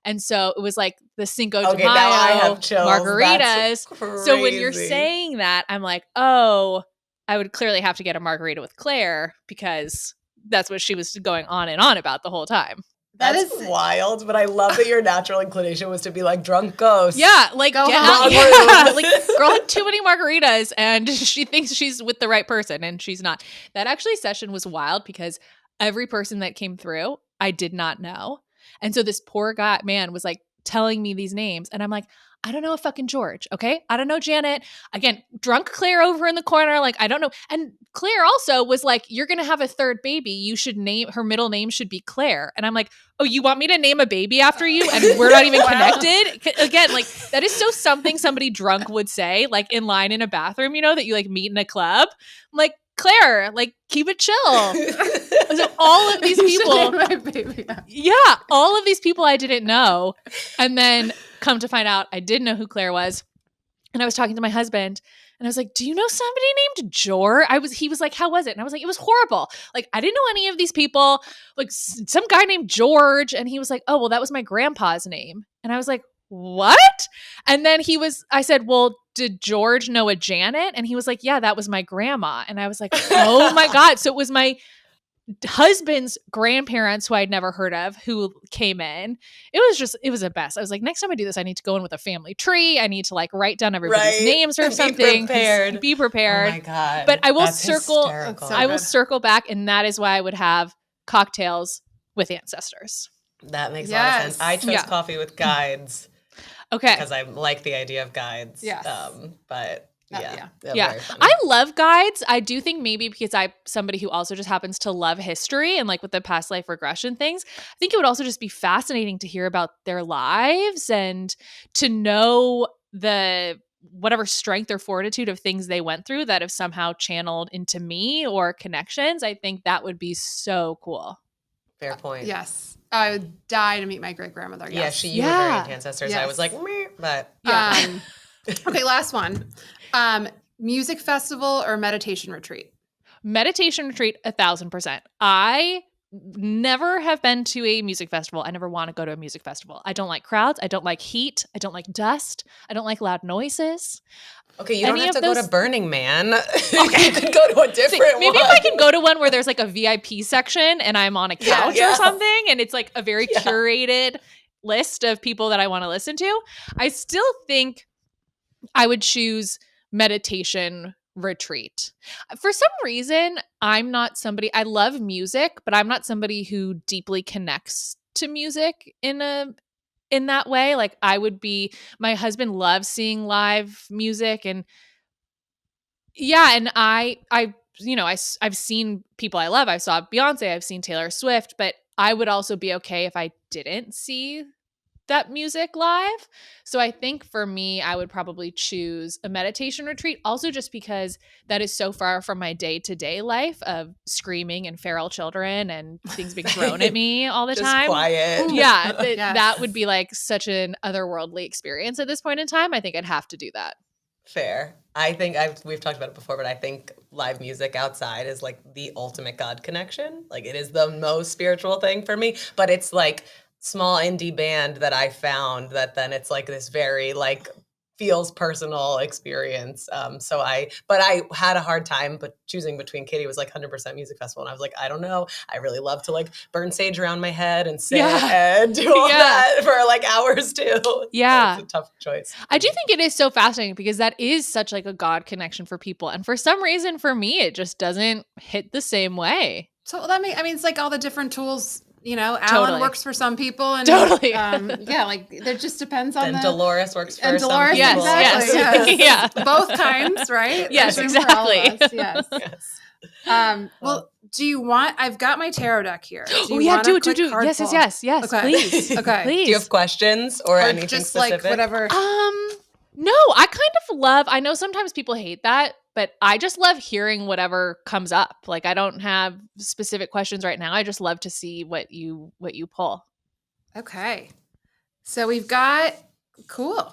[SPEAKER 6] And so it was like the Cinco de Mayo
[SPEAKER 5] now I have chills.
[SPEAKER 6] margaritas. So when you're saying that, I'm like, oh, I would clearly have to get a margarita with Claire because that's what she was going on and on about the whole time.
[SPEAKER 5] That's wild, but I love that your natural inclination was to be like drunk ghost.
[SPEAKER 6] Yeah, like
[SPEAKER 7] Go
[SPEAKER 6] get
[SPEAKER 7] home.
[SPEAKER 6] out. Yeah, like girl had too many margaritas and she thinks she's with the right person and she's not. That actually session was wild because every person that came through, I did not know. And so this poor man was like telling me these names and I'm like, I don't know a fucking George, okay? I don't know Janet. Again, drunk Claire over in the corner, like I don't know. And Claire also was like, you're going to have a third baby. You should her middle name should be Claire. And I'm like, oh, you want me to name a baby after you? And we're not even connected? Again, like that is so something somebody drunk would say, like in line in a bathroom, that you like meet in a club. I'm like, Claire, like keep it chill. So all of these people,
[SPEAKER 7] My baby.
[SPEAKER 6] yeah, all of these people I didn't know. And then come to find out I did know who Claire was. And I was talking to my husband and I was like, do you know somebody named George? He was like, how was it? And I was like, it was horrible. Like, I didn't know any of these people, like some guy named George. And he was like, oh, well, that was my grandpa's name. And I was like, what? And then I said, well, did George know a Janet? And he was like, yeah, that was my grandma. And I was like, oh my God. So it was my husband's grandparents who I'd never heard of who came in. It was the best. I was like, next time I do this, I need to go in with a family tree. I need to like write down everybody's names or something. Be prepared.
[SPEAKER 5] Oh my God.
[SPEAKER 6] But I will
[SPEAKER 5] That's
[SPEAKER 6] circle.
[SPEAKER 5] hysterical.
[SPEAKER 7] So
[SPEAKER 6] I will
[SPEAKER 7] good.
[SPEAKER 6] circle back, and that is why I would have cocktails with ancestors.
[SPEAKER 5] That makes a lot of sense. I chose
[SPEAKER 6] Yeah.
[SPEAKER 5] coffee with guides
[SPEAKER 6] Okay.
[SPEAKER 5] because I like the idea of guides.
[SPEAKER 7] Yes.
[SPEAKER 5] But
[SPEAKER 7] Yeah.
[SPEAKER 5] they're
[SPEAKER 6] Yeah.
[SPEAKER 5] very funny.
[SPEAKER 6] I love guides. I do think maybe because I'm somebody who also just happens to love history and like with the past life regression things, I think it would also just be fascinating to hear about their lives and to know the whatever strength or fortitude of things they went through that have somehow channeled into me or connections. I think that would be so cool.
[SPEAKER 5] Fair point.
[SPEAKER 7] Yes. I would die to meet my great grandmother.
[SPEAKER 5] Yeah,
[SPEAKER 7] Yes.
[SPEAKER 5] you were very into ancestors. I
[SPEAKER 7] Yes.
[SPEAKER 5] was like, meh, but
[SPEAKER 6] Yeah.
[SPEAKER 7] Okay, last one. Music festival or meditation retreat?
[SPEAKER 6] Meditation retreat, 1,000%. I never have been to a music festival. I never want to go to a music festival. I don't like crowds. I don't like heat. I don't like dust. I don't like loud noises.
[SPEAKER 5] okay, you don't
[SPEAKER 6] Any
[SPEAKER 5] have
[SPEAKER 6] of
[SPEAKER 5] to go
[SPEAKER 6] those-
[SPEAKER 5] to Burning Man. Okay. You could go to a different
[SPEAKER 6] Maybe
[SPEAKER 5] one.
[SPEAKER 6] if I can go to one where there's like a VIP section and I'm on a couch
[SPEAKER 5] Yeah.
[SPEAKER 6] or something and it's like a very curated list of people that I want to listen to, I still think I would choose meditation retreat. For some reason, I'm not somebody, I love music, but I'm not somebody who deeply connects to music in that way. Like my husband loves seeing live music and and I've seen people I love. I saw Beyonce, I've seen Taylor Swift, but I would also be okay if I didn't see that music live. So I think for me, I would probably choose a meditation retreat, also just because that is so far from my day-to-day life of screaming and feral children and things being thrown at me all the
[SPEAKER 5] Just
[SPEAKER 6] time.
[SPEAKER 5] quiet.
[SPEAKER 6] Yeah,
[SPEAKER 7] Yes.
[SPEAKER 6] that would be like such an otherworldly experience at this point in time. I think I'd have to do that.
[SPEAKER 5] Fair. I think we've talked about it before, but I think live music outside is like the ultimate God connection. Like it is the most spiritual thing for me, but it's like small indie band that I found that then it's like this very like feels personal experience. But I had a hard time, but choosing between Katie was like 100% music festival. And I was like, I don't know. I really love to like burn sage around my head and sit and do all that for like hours too.
[SPEAKER 6] Yeah.
[SPEAKER 5] So it's a tough choice.
[SPEAKER 6] I do think it is so fascinating because that is such like a God connection for people. And for some reason, for me, it just doesn't hit the same way.
[SPEAKER 7] So it's like all the different tools Alan
[SPEAKER 6] Totally.
[SPEAKER 7] works for some people, and
[SPEAKER 6] Totally.
[SPEAKER 7] yeah, like there just depends on
[SPEAKER 5] And
[SPEAKER 7] the
[SPEAKER 5] Dolores works for
[SPEAKER 7] and Dolores,
[SPEAKER 5] some people.
[SPEAKER 7] exactly,
[SPEAKER 6] Yes.
[SPEAKER 7] yes.
[SPEAKER 6] Yeah.
[SPEAKER 7] Both kinds, right?
[SPEAKER 6] Yes,
[SPEAKER 7] There's room for all of
[SPEAKER 6] exactly.
[SPEAKER 7] us, yes.
[SPEAKER 5] Yes.
[SPEAKER 7] Well, do you want? I've got my tarot deck here.
[SPEAKER 6] Oh yeah,
[SPEAKER 7] want a
[SPEAKER 6] do.
[SPEAKER 7] quick card
[SPEAKER 6] Yes,
[SPEAKER 7] pull?
[SPEAKER 6] yes.
[SPEAKER 7] Okay.
[SPEAKER 6] Please.
[SPEAKER 7] Okay.
[SPEAKER 6] Please.
[SPEAKER 5] Do you have questions or anything
[SPEAKER 7] just
[SPEAKER 5] specific?
[SPEAKER 7] like whatever?
[SPEAKER 6] No, I kind of love, I know sometimes people hate that, but I just love hearing whatever comes up. Like I don't have specific questions right now. I just love to see what you pull.
[SPEAKER 7] Okay. So we've got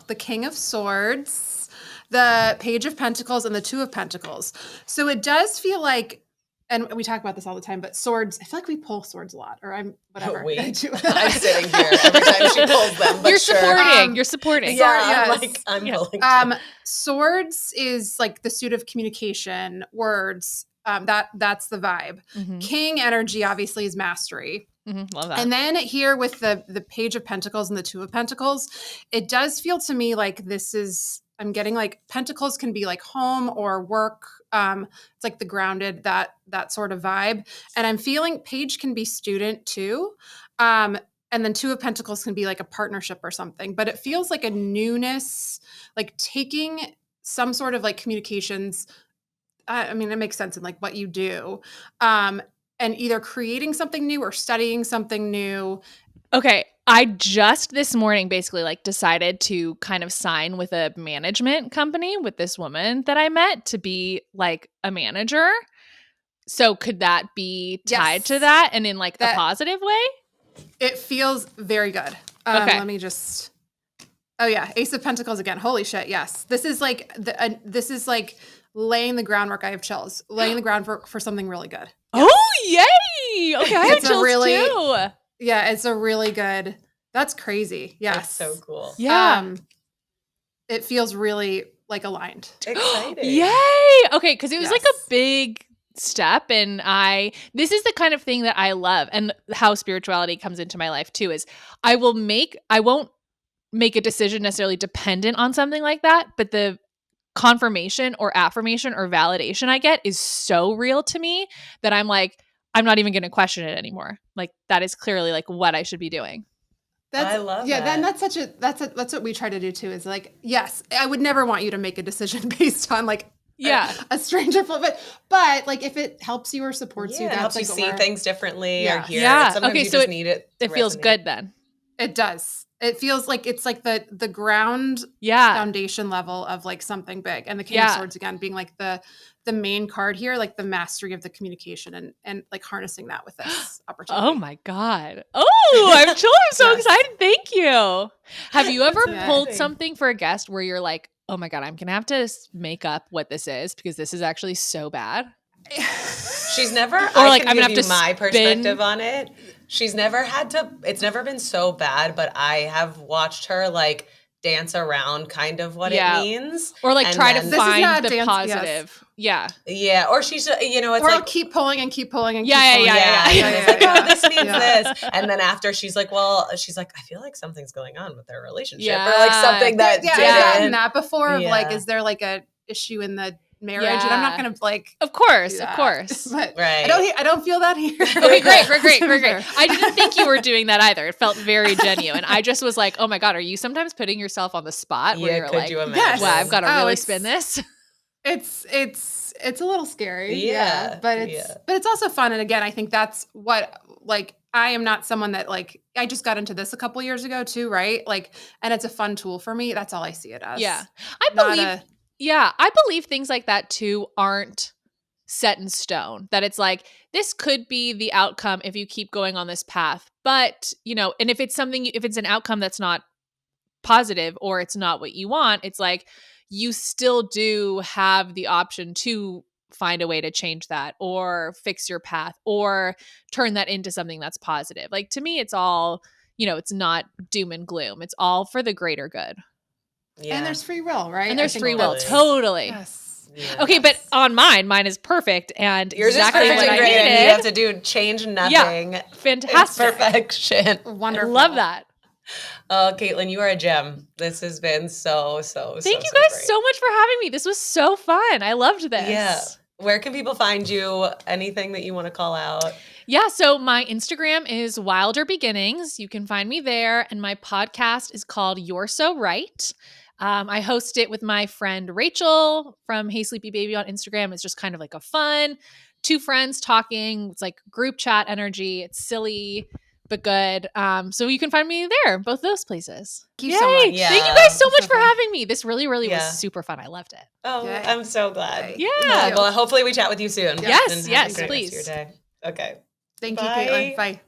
[SPEAKER 7] the King of Swords, the Page of Pentacles, and the Two of Pentacles. So it does feel like, and we talk about this all the time, but swords, I feel like we pull swords a lot, or I'm whatever.
[SPEAKER 5] Wait,
[SPEAKER 7] I do.
[SPEAKER 5] I'm sitting here every time she pulls them. But
[SPEAKER 6] You're
[SPEAKER 5] sure.
[SPEAKER 6] supporting. You're supporting.
[SPEAKER 5] Yeah,
[SPEAKER 7] yes.
[SPEAKER 5] I'm pulling.
[SPEAKER 7] Swords is like the suit of communication, words. That's the vibe.
[SPEAKER 6] Mhm.
[SPEAKER 7] King energy obviously is mastery.
[SPEAKER 6] Love that.
[SPEAKER 7] And then here with the Page of Pentacles and the Two of Pentacles, it does feel to me like I'm getting like Pentacles can be like home or work. It's like the grounded, that sort of vibe. And I'm feeling Page can be student too. And then Two of Pentacles can be like a partnership or something, but it feels like a newness, like taking some sort of like communications. I mean, it makes sense in like what you do. And either creating something new or studying something new.
[SPEAKER 6] Okay. I just this morning basically like decided to kind of sign with a management company with this woman that I met to be like a manager. So could that be tied to that and in like a positive way?
[SPEAKER 7] It feels very good.
[SPEAKER 6] Okay.
[SPEAKER 7] Let me just. Oh yeah, Ace of Pentacles again. Holy shit! Yes, this is like laying the groundwork. I have chills. Laying the groundwork for something really good. Yes.
[SPEAKER 6] Oh yay! Okay, I have chills too.
[SPEAKER 7] Yeah, it's a really good. That's crazy. Yes,
[SPEAKER 5] That's so cool.
[SPEAKER 6] Yeah.
[SPEAKER 7] It feels really like aligned.
[SPEAKER 5] Exciting.
[SPEAKER 6] Yay! Okay, because it was like a
[SPEAKER 7] Yes.
[SPEAKER 6] big step, and this is the kind of thing that I love, and how spirituality comes into my life too. Is I won't make a decision necessarily dependent on something like that, but the confirmation or affirmation or validation I get is so real to me that I'm like, I'm not even going to question it anymore. Like that is clearly like what I should be doing.
[SPEAKER 5] I love that.
[SPEAKER 7] Then that's what we try to do too. Is like, yes, I would never want you to make a decision based on like a stranger, but like if it helps you or supports you,
[SPEAKER 5] it
[SPEAKER 7] that's
[SPEAKER 5] helps you
[SPEAKER 7] like
[SPEAKER 5] see things differently or hear.
[SPEAKER 6] Yeah.
[SPEAKER 5] It. Sometimes
[SPEAKER 6] Okay,
[SPEAKER 5] you
[SPEAKER 6] so
[SPEAKER 5] just need it.
[SPEAKER 6] It feels
[SPEAKER 5] resonate.
[SPEAKER 6] good then.
[SPEAKER 7] It does. It feels like it's like the ground foundation level of like something big. And the King of Swords again being like the main card here, like the mastery of the communication and like harnessing that with this opportunity.
[SPEAKER 6] Oh my God. Oh, I'm so excited. Thank you. Have you ever pulled something for a guest where you're like, oh my God, I'm going to have to make up what this is because this is actually so bad?
[SPEAKER 5] She's never,
[SPEAKER 6] or
[SPEAKER 5] I
[SPEAKER 6] like
[SPEAKER 5] can
[SPEAKER 6] I'm gonna
[SPEAKER 5] give
[SPEAKER 6] have
[SPEAKER 5] you
[SPEAKER 6] to
[SPEAKER 5] my
[SPEAKER 6] spin-
[SPEAKER 5] perspective on it. She's never had to, it's never been so bad, but I have watched her like dance around kind of what it means.
[SPEAKER 6] Or like
[SPEAKER 5] and
[SPEAKER 6] try to
[SPEAKER 5] then-
[SPEAKER 6] find the
[SPEAKER 7] dance,
[SPEAKER 6] positive.
[SPEAKER 7] yes.
[SPEAKER 6] Yeah.
[SPEAKER 5] Or she's, it's
[SPEAKER 7] or
[SPEAKER 5] like,
[SPEAKER 7] I'll keep pulling and keep pulling and keep
[SPEAKER 6] Yeah,
[SPEAKER 7] pulling.
[SPEAKER 6] yeah.
[SPEAKER 5] and it's like, oh, this means
[SPEAKER 7] Yeah.
[SPEAKER 5] this. And then after she's like, I feel like something's going on with their relationship or
[SPEAKER 6] Yeah.
[SPEAKER 5] like something that
[SPEAKER 7] I've gotten
[SPEAKER 5] didn't.
[SPEAKER 7] that before of like,
[SPEAKER 5] Yeah.
[SPEAKER 7] is there like a issue in the marriage? And I'm not going to like,
[SPEAKER 6] Of course.
[SPEAKER 7] do
[SPEAKER 6] Of
[SPEAKER 7] that.
[SPEAKER 6] course.
[SPEAKER 7] But
[SPEAKER 5] Right.
[SPEAKER 7] I don't feel that here.
[SPEAKER 6] Okay, great. I didn't think you were doing that either. It felt very genuine. I just was like, oh my God, are you sometimes putting yourself on the spot where
[SPEAKER 5] Yeah,
[SPEAKER 6] you're
[SPEAKER 5] could
[SPEAKER 6] like,
[SPEAKER 5] you imagine?
[SPEAKER 7] Yes.
[SPEAKER 6] wow, I've got to
[SPEAKER 7] Oh,
[SPEAKER 6] really
[SPEAKER 7] it's-
[SPEAKER 6] spin this?
[SPEAKER 7] It's a little scary.
[SPEAKER 5] Yeah,
[SPEAKER 7] But it's also fun. And again, I think that's what like I am not someone that like I just got into this a couple years ago too, right? Like, and it's a fun tool for me. That's all I see it as.
[SPEAKER 6] Yeah. I believe things like that too aren't set in stone. That it's like, this could be the outcome if you keep going on this path. But, and if it's an outcome that's not positive or it's not what you want, it's like you still do have the option to find a way to change that or fix your path or turn that into something that's positive. Like to me, it's all, it's not doom and gloom. It's all for the greater good.
[SPEAKER 5] Yeah.
[SPEAKER 7] And there's free will, right?
[SPEAKER 6] And there's
[SPEAKER 7] I think
[SPEAKER 6] free will.
[SPEAKER 5] totally.
[SPEAKER 6] Totally.
[SPEAKER 7] Yes.
[SPEAKER 5] Yeah.
[SPEAKER 6] Okay, but on mine is perfect and
[SPEAKER 5] Yours
[SPEAKER 6] exactly
[SPEAKER 5] is perfect
[SPEAKER 6] what
[SPEAKER 5] and
[SPEAKER 6] I
[SPEAKER 5] great, and you
[SPEAKER 6] needed.
[SPEAKER 5] have to do change nothing. It's
[SPEAKER 6] Fantastic.
[SPEAKER 5] perfection.
[SPEAKER 7] Wonderful.
[SPEAKER 6] Love that.
[SPEAKER 5] Oh, Caitlin, you are a gem. This has been so
[SPEAKER 6] Thank you guys
[SPEAKER 5] great.
[SPEAKER 6] so much for having me. This was so fun. I loved this.
[SPEAKER 5] Yeah. Where can people find you? Anything that you want to call out?
[SPEAKER 6] Yeah, so my Instagram is Wilder Beginnings. You can find me there. And my podcast is called You're So Right. I host it with my friend Rachel from Hey Sleepy Baby on Instagram. It's just kind of like a fun, two friends talking. It's like group chat energy. It's silly, but good. So you can find me there, both those places.
[SPEAKER 7] Thank you so much.
[SPEAKER 5] Yeah.
[SPEAKER 6] Thank you guys so much
[SPEAKER 7] So
[SPEAKER 6] for
[SPEAKER 7] fun.
[SPEAKER 6] having me. This really, really
[SPEAKER 5] Yeah.
[SPEAKER 6] was super fun. I loved it.
[SPEAKER 5] Oh,
[SPEAKER 7] Yay.
[SPEAKER 5] I'm so glad.
[SPEAKER 6] Yeah.
[SPEAKER 5] Well, hopefully we chat with you soon.
[SPEAKER 6] Yes,
[SPEAKER 5] And have a
[SPEAKER 6] yes,
[SPEAKER 5] great rest of
[SPEAKER 6] please.
[SPEAKER 5] your day. Okay.
[SPEAKER 7] Thank
[SPEAKER 5] Bye.
[SPEAKER 7] you, Caitlin. Bye.